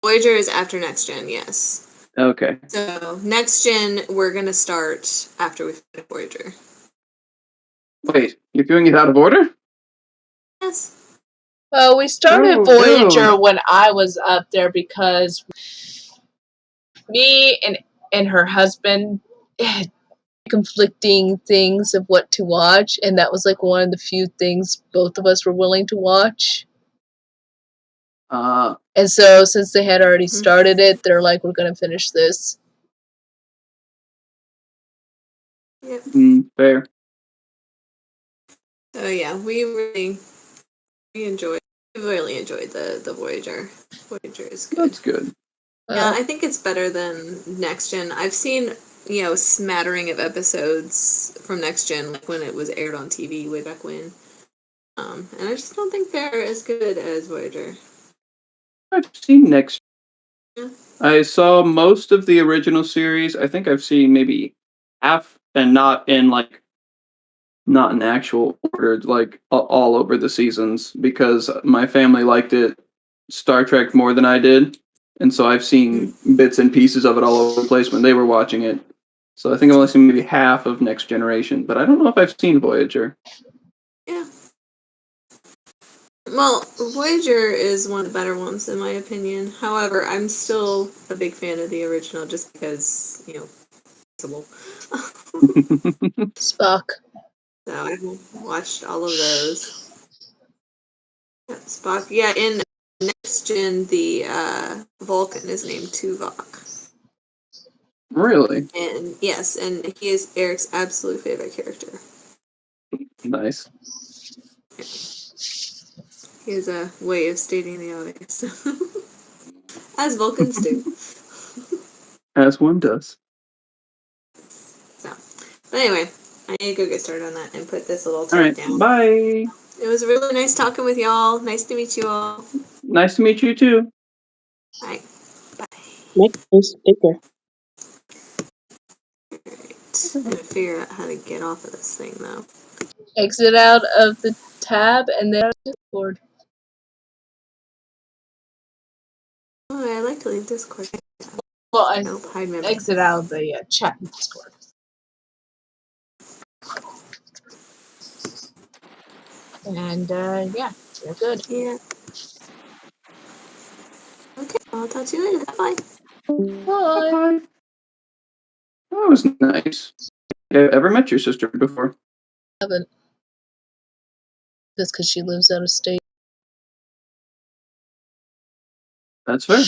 Voyager is after Next Gen, yes. Okay. So, Next Gen, we're going to start after we finish Voyager. Wait, you're doing it out of order? Yes. Well, we started Oh, Voyager no. when I was up there because me and her husband had conflicting things of what to watch, and that was like one of the few things both of us were willing to watch. And so since they had already started it, they're like, we're gonna finish this. Yep. Fair. Oh yeah, we really enjoyed the Voyager. Voyager is good. That's good. Yeah, I think it's better than Next Gen. I've seen, a smattering of episodes from Next Gen, like when it was aired on TV way back when. And I just don't think they're as good as Voyager. I've seen Next. Yeah. I saw most of the original series. I think I've seen maybe half, and not in actual order, like all over the seasons, because my family liked it, Star Trek, more than I did, and so I've seen bits and pieces of it all over the place when they were watching it. So I think I've only seen maybe half of Next Generation, but I don't know if I've seen Voyager. Yeah. Well, Voyager is one of the better ones in my opinion. However, I'm still a big fan of the original just because, possible. Spock. So I've watched all of those. Yeah, Spock. Yeah, in Next Gen, the Vulcan is named Tuvok. Really? And yes, and he is Eric's absolute favorite character. Nice. He has a way of stating the obvious. As Vulcans do. As one does. So, but anyway, I need to go get started on that and put this little All tape right. down. Bye. It was really nice talking with y'all. Nice to meet you all. Nice to meet you too. Bye. Bye. Next, take care. Alright. I'm gonna figure out how to get off of this thing though. Exit out of the tab and then Discord. Oh, I like to leave Discord. Well, I Nope, hide memory. exit out of the chat in Discord. And yeah, you're good. Yeah. Okay, I'll talk to you later. Bye. Bye. Bye. That was nice. Have ever met your sister before? I haven't. Just because she lives out of state. That's fair.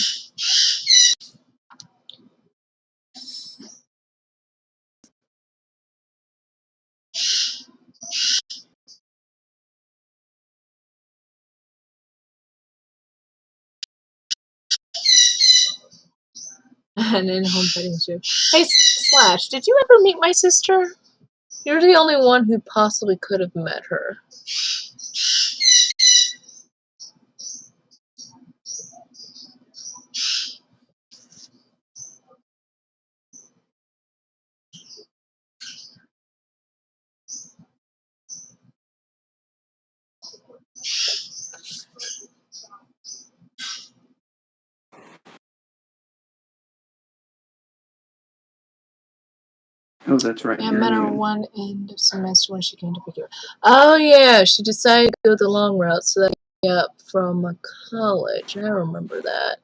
And in-home petting too. Hey, Slash, did you ever meet my sister? You're the only one who possibly could have met her. Oh, that's right. Yeah, I You're met her muted. one end of semester when she came to pick you up. Oh, yeah, she decided to go the long route, so that picked me up from college. I remember that.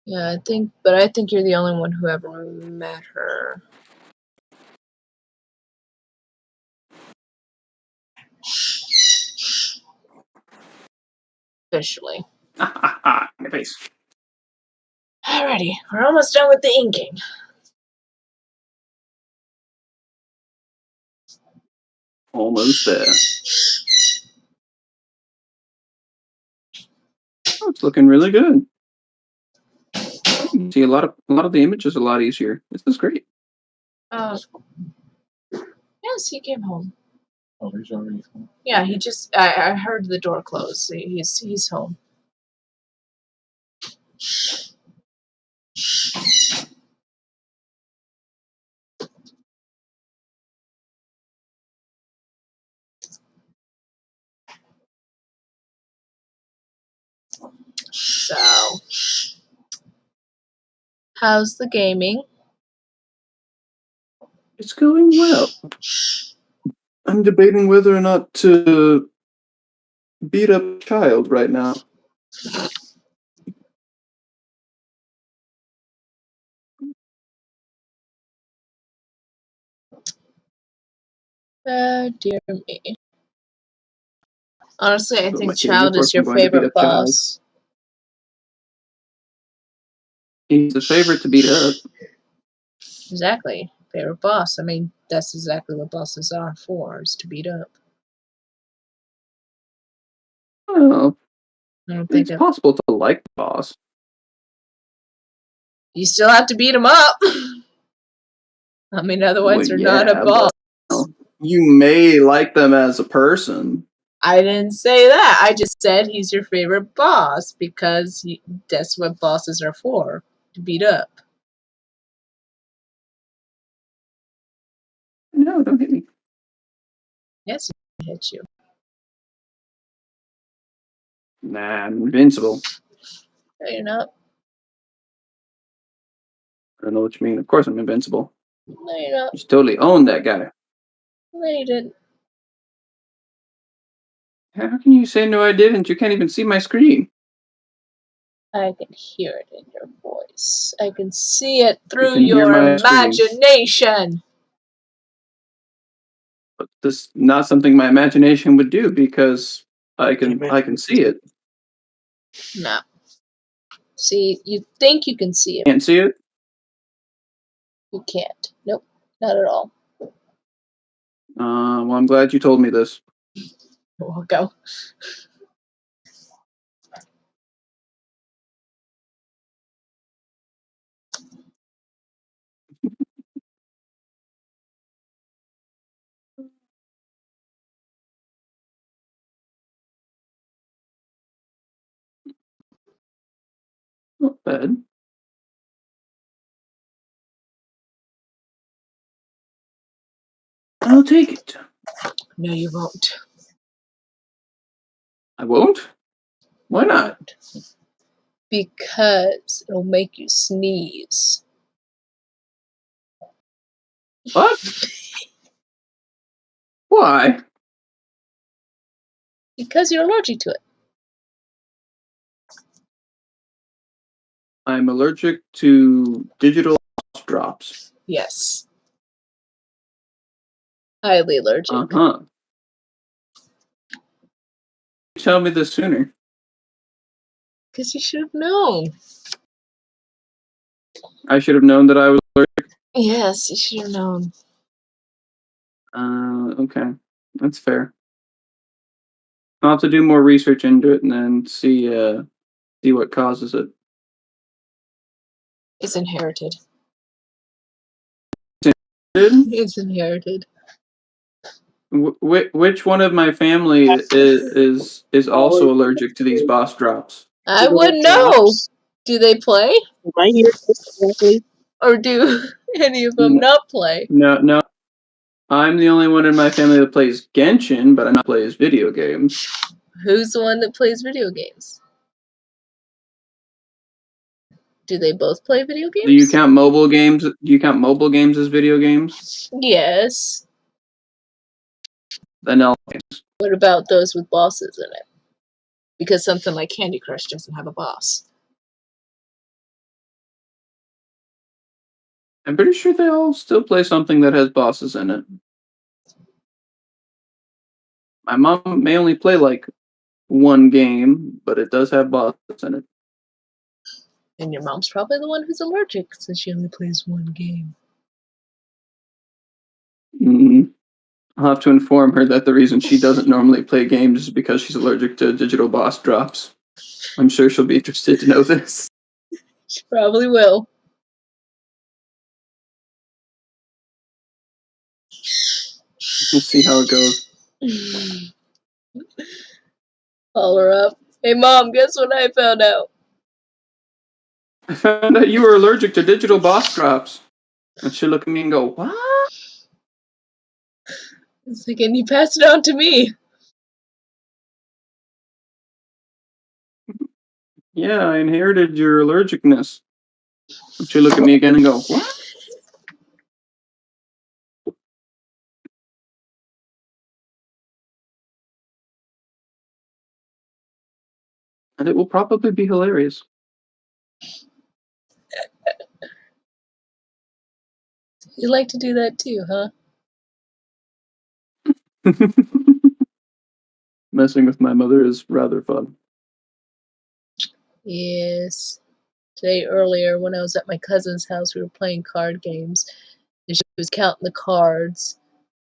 Yeah, I think you're the only one who ever met her. Officially. In your face. Alrighty, we're almost done with the inking. Almost there. Oh, it's looking really good. You can see a lot of the images a lot easier. This is great. Yes, he came home. Oh, he's already home. Yeah, he just. I heard the door close. He's home. So, how's the gaming? It's going well. I'm debating whether or not to beat up a child right now. Dear me. Honestly, I So think my kid, Child of course, is your I'm going to beat favorite up Child. boss. He's a favorite to beat up. Exactly. favorite boss. I mean, that's exactly what bosses are for, is to beat up. Well, I don't think it's possible to like the boss. you still have to beat him up. I mean, otherwise they're not a boss. But, you may like them as a person. I didn't say that. I just said he's your favorite boss because that's what bosses are for, to beat up. No, don't hit me. Yes, he hit you. Nah, I'm invincible. No, you're not. I don't know what you mean. Of course I'm invincible. No, you're not. You totally owned that guy. No, you didn't. How can you say no I didn't? You can't even see my screen. I can hear it in your voice. I can see it through can hear your my scream. imagination. But this is not something my imagination would do because I can see it. No. See, you think you can see it. Can't see it? You can't. Nope, not at all. Well, I'm glad you told me this. We'll go. Not bad. I'll take it. No, you won't. I won't? Why not? Because it'll make you sneeze. What? Why? Because you're allergic to it. I'm allergic to digital drops. Yes. Highly allergic. Uh-huh. Tell me this sooner. Because you should have known. I should have known that I was allergic. Yes, you should have known. Okay. That's fair. I'll have to do more research into it and then see what causes it. It's inherited. Did? It's inherited. Which one of my family is also allergic to these boss drops? I wouldn't know. Do they play? Am I here correctly? Or do any of them not play? No. I'm the only one in my family that plays Genshin, but I'm not plays video games. Who's the one that plays video games? Do they both play video games? Do you count mobile games? Do you count mobile games as video games? Yes. Then no. What about those with bosses in it? Because something like Candy Crush doesn't have a boss. I'm pretty sure they all still play something that has bosses in it. My mom may only play like one game, but it does have bosses in it. And your mom's probably the one who's allergic since she only plays one game. Mm-hmm. I'll have to inform her that the reason she doesn't normally play games is because she's allergic to digital boss drops. I'm sure she'll be interested to know this. She probably will. We'll see how it goes. Call her up. Hey mom, guess what I found out? I found out you were allergic to digital boss drops. And she'll look at me and go, what? It's like, and you passed it on to me. Yeah, I inherited your allergicness. And she'll look at me again and go, what? And it will probably be hilarious. You like to do that too, huh? Messing with my mother is rather fun. Yes. Today earlier when I was at my cousin's house, we were playing card games. And she was counting the cards,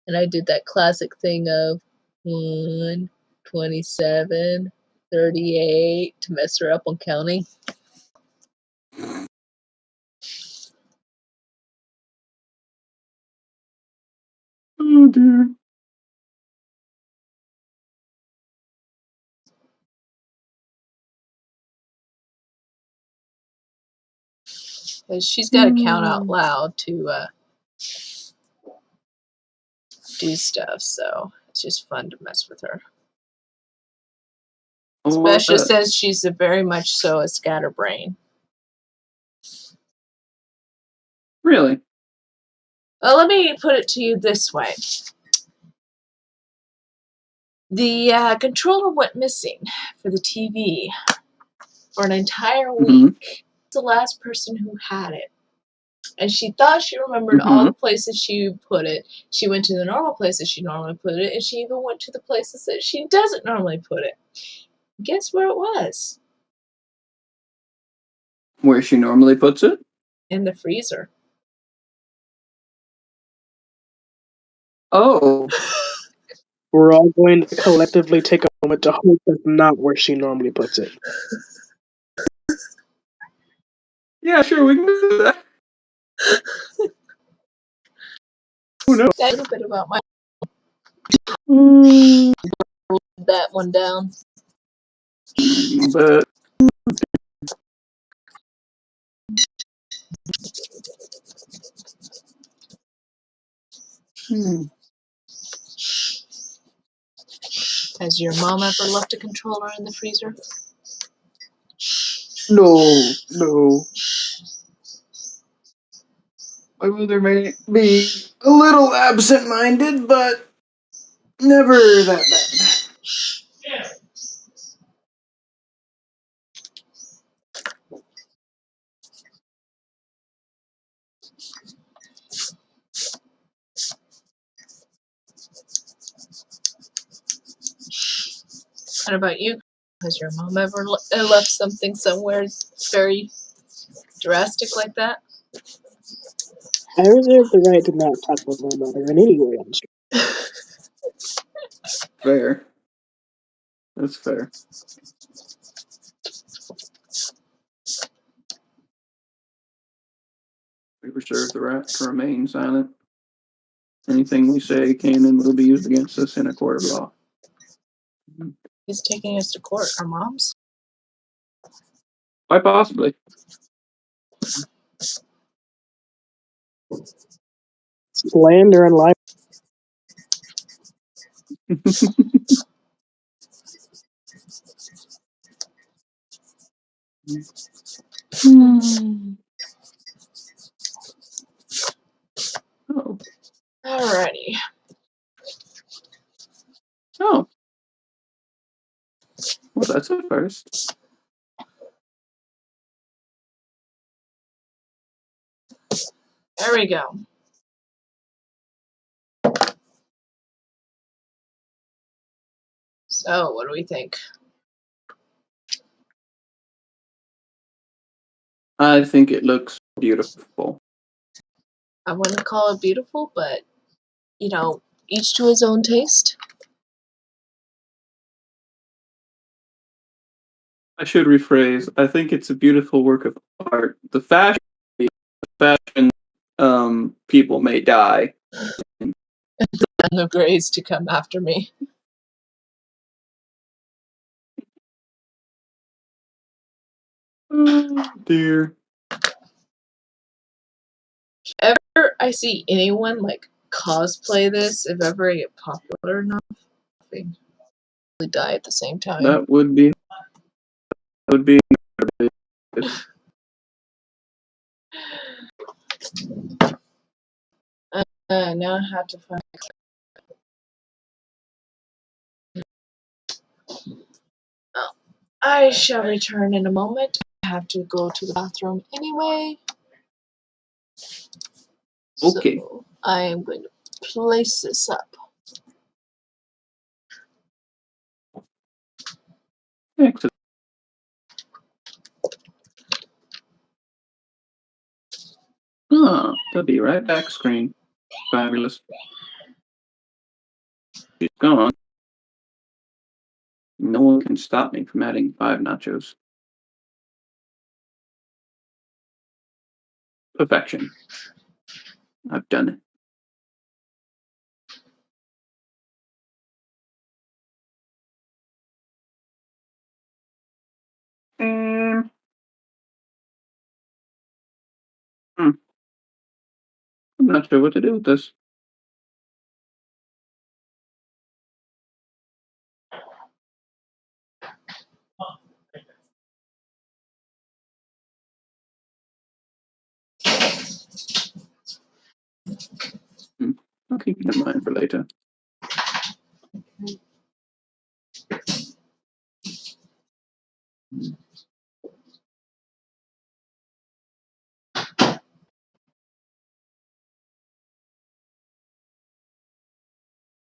and I did that classic thing of 1, 27, 38 to mess her up on counting. Oh dear. Because she's got to count out loud to do stuff, so it's just fun to mess with her. Especially since she's very much so a scatterbrain. Really? Well, let me put it to you this way. The controller went missing for the TV for an entire week. The last person who had it. And she thought she remembered all the places she put it. She went to the normal places she normally put it, and she even went to the places that she doesn't normally put it. Guess where it was? Where she normally puts it? In the freezer. Oh. We're all going to collectively take a moment to hope that's not where she normally puts it. Yeah, sure, we can do that. Who knows? A little bit about my that one down. But Has your mom ever left a controller in the freezer? no. My mother may be a little absent-minded, but never that bad. What about you? Has your mom ever left something somewhere very drastic like that? I reserve the right to not talk with my mother in any way, I'm sure. Fair. That's fair. We reserve the right to remain silent. Anything we say can and will be used against us in a court of law. Who's taking us to court? Our moms? Quite possibly. Slander and libel. Oh. Alrighty. Oh. Well, that's a first. There we go. So, what do we think? I think it looks beautiful. I wouldn't call it beautiful, but, you know, each to his own taste. I should rephrase. I think it's a beautiful work of art. The fashion people may die. And the Greys to come after me. Oh, dear. If ever I see anyone like cosplay this, if ever I get popular enough, they really die at the same time. That would be. Now I have to find. Oh, I shall return in a moment. I have to go to the bathroom anyway. Okay. So I am going to place this up. Excellent. I'll be right back, screen. Fabulous. She's gone. No one can stop me from adding 5 nachos. Perfection. I've done it. I'm not sure what to do with this. I'll keep it in mind for later.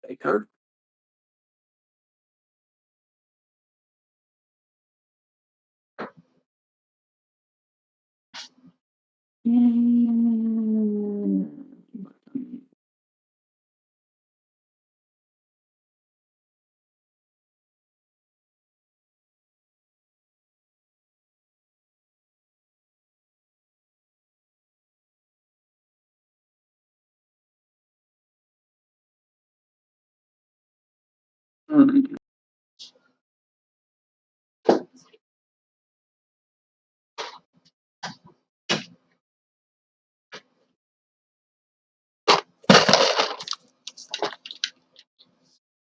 Take her.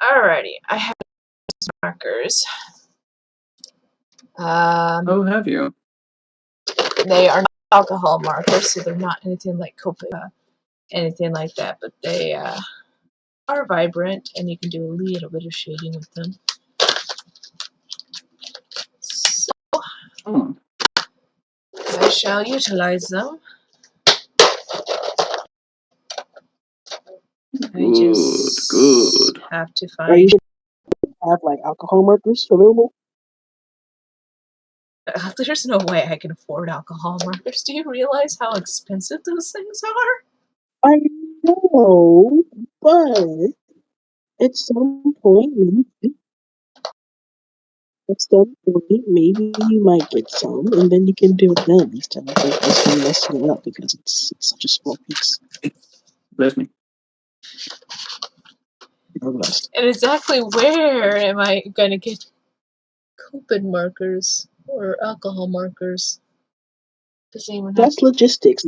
Alrighty, I have markers. Oh, have you? They are not alcohol markers, so they're not anything like Copic, anything like that, but they are vibrant, and you can do a little bit of shading with them. So I shall utilize them. I just Good. have to Are you find. have like alcohol markers available? There's no way I can afford alcohol markers. Do you realize how expensive those things are? I know, but at some point, maybe you might get some, and then you can do it then instead of like just messing it up because it's such a small piece. Bless me. You're blessed. And exactly where am I going to get Copic markers or alcohol markers? Doesn't even have That's logistics.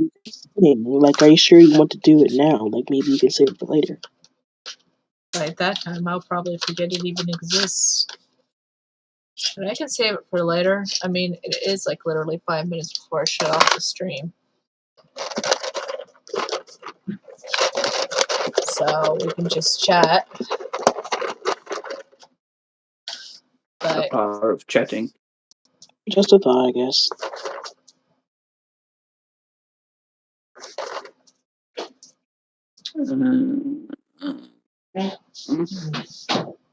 Like, are you sure you want to do it now? Like, maybe you can save it for later. by that time I'll probably forget it even exists. But I can save it for later. I mean, it is like literally 5 minutes before I shut off the stream. So we can just chat. The But power of chatting. Just a thought, I guess.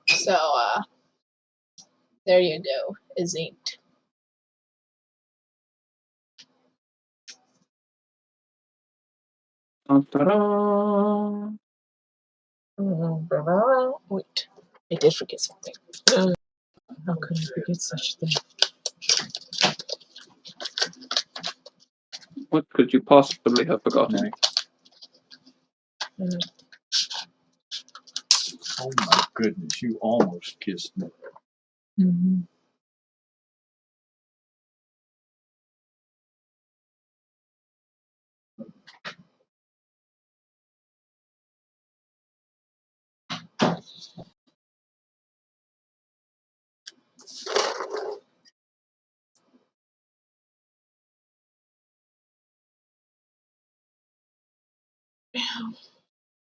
so there you go. Is inked. Ta-da. Wait, I did forget something. How could I forget such a thing? What could you possibly have forgotten? Oh my goodness, you almost kissed me. Mm-hmm.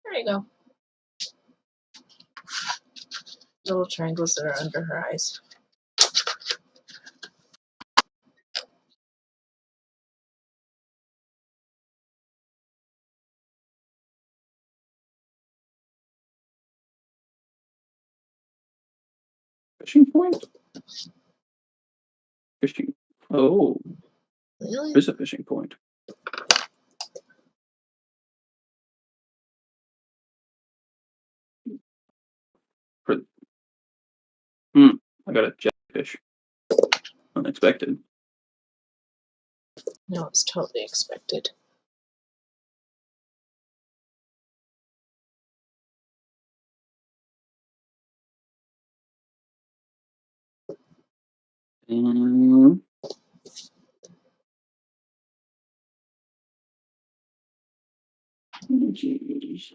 There you go. Little triangles that are under her eyes. Fishing point? Fishing. Oh, Really? there's a fishing point. I got a jellyfish. Unexpected. No, it's totally expected. And jeez.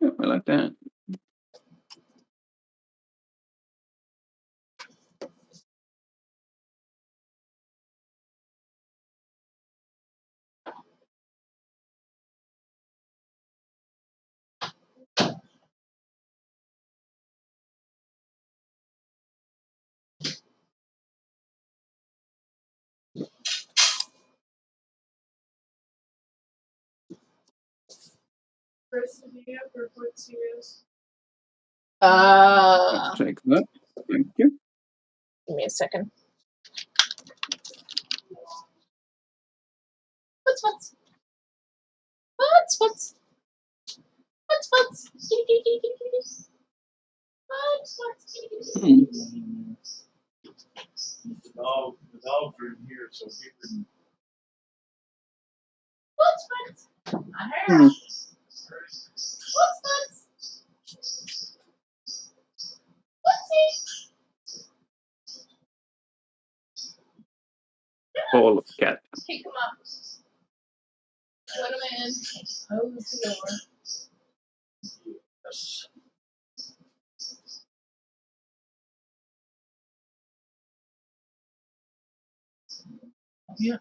Yeah, I like that. Let's take that. Thank you. Give me a second. What's? The dogs are in here, so he can. Hmm. Ball of cat. Hey, come on. Let him in. Close the door. Yes. Yeah.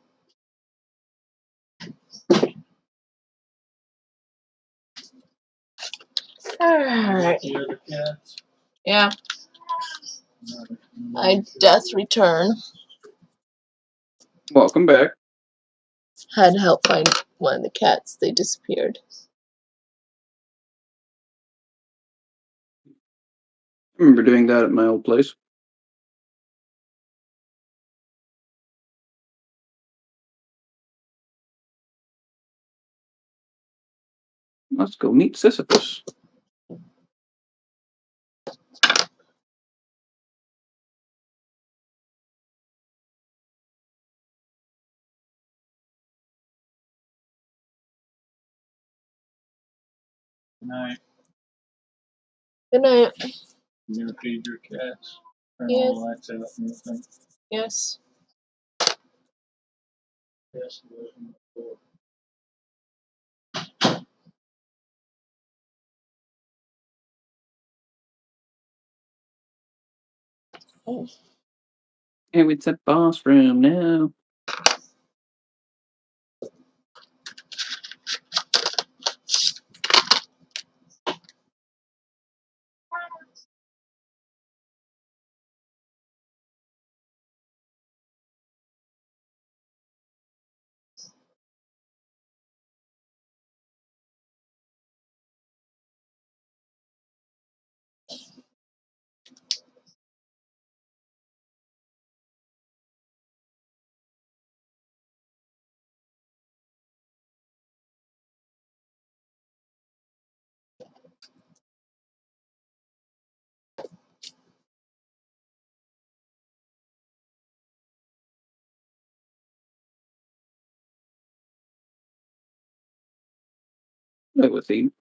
Alright. The other cats. Yeah. I death return. Welcome back. Had to help find one of the cats. They disappeared. I remember doing that at my old place. Let's go meet Sisyphus. Good night. Good night. You gonna feed your cats? Turn Yes. all the lights out and everything. Yes. Yes, open the door. And it's a boss room now. That was the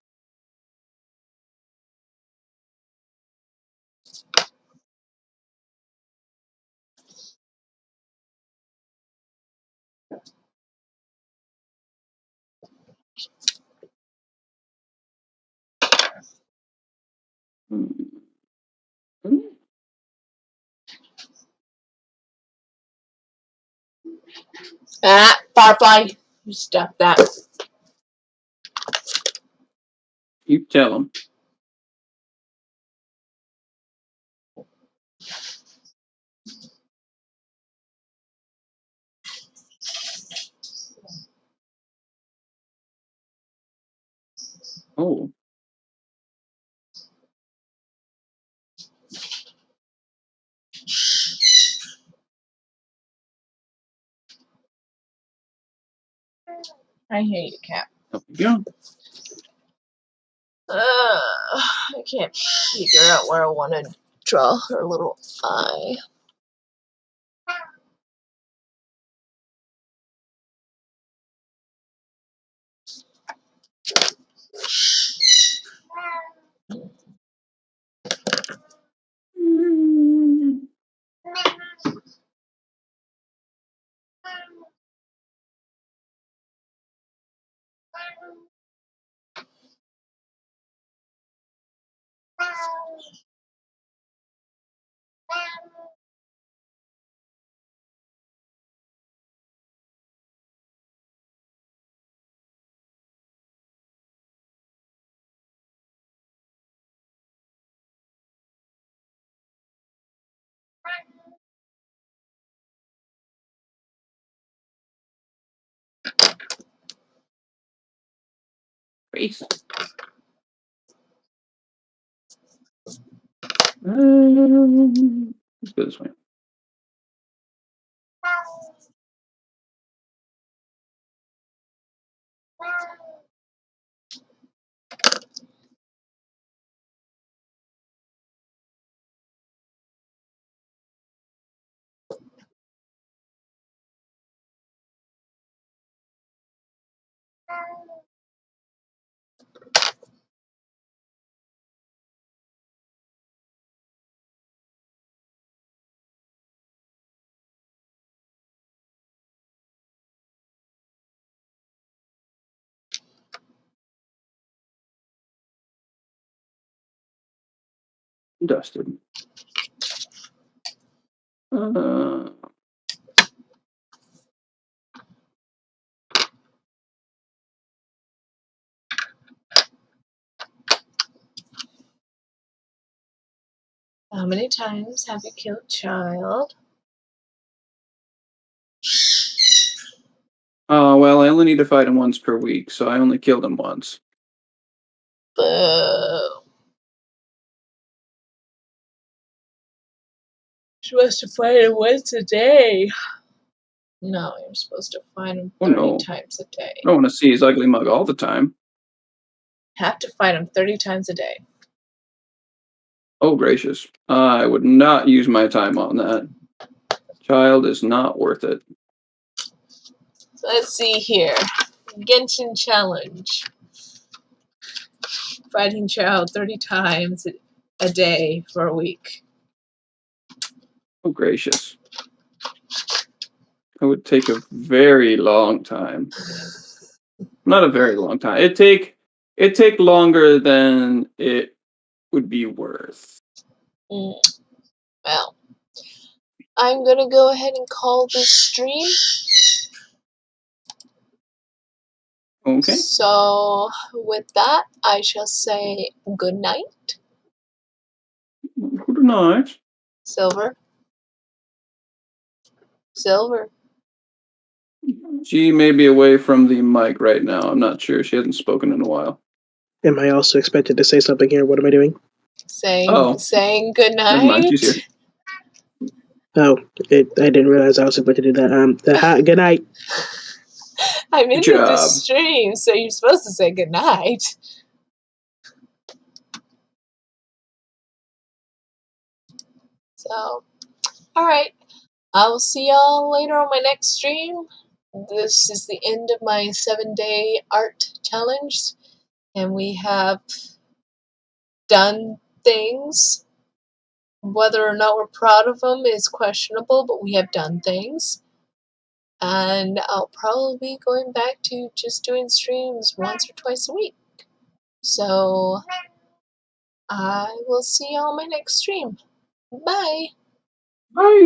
Ah, Firefly. You stop that. You tell him. Oh. I hate you, cat. There we go. I can't figure out where I want to draw her little eye. Grace. Let's go this way. Dusted. How many times have you killed child? Well, I only need to fight him once per week, so I only killed him once. Boo. You're supposed to fight him once a day. No, you're supposed to fight him 30 times a day. I don't want to see his ugly mug all the time. Have to fight him 30 times a day. Oh, gracious. I would not use my time on that. Child is not worth it. Let's see here. Genshin Challenge. Fighting child 30 times a day for a week. Oh, gracious. It would take a very long time. Not a very long time. It'd take longer than it would be worth. Well, I'm gonna go ahead and call this stream. Okay. So, with that, I shall say good night. Good night. Silver. Silver. She may be away from the mic right now. I'm not sure. She hasn't spoken in a while. Am I also expected to say something here? What am I doing? Saying good night. Never mind, she's here. Oh, I didn't realize I was supposed to do that. Good night. I'm Good into the job. stream, so you're supposed to say good night. So, alright. I will see y'all later on my next stream. This is the end of my 7-day art challenge. And we have done things. Whether or not we're proud of them is questionable, but we have done things. And I'll probably be going back to just doing streams once or twice a week. So, I will see y'all on my next stream. Bye! Bye!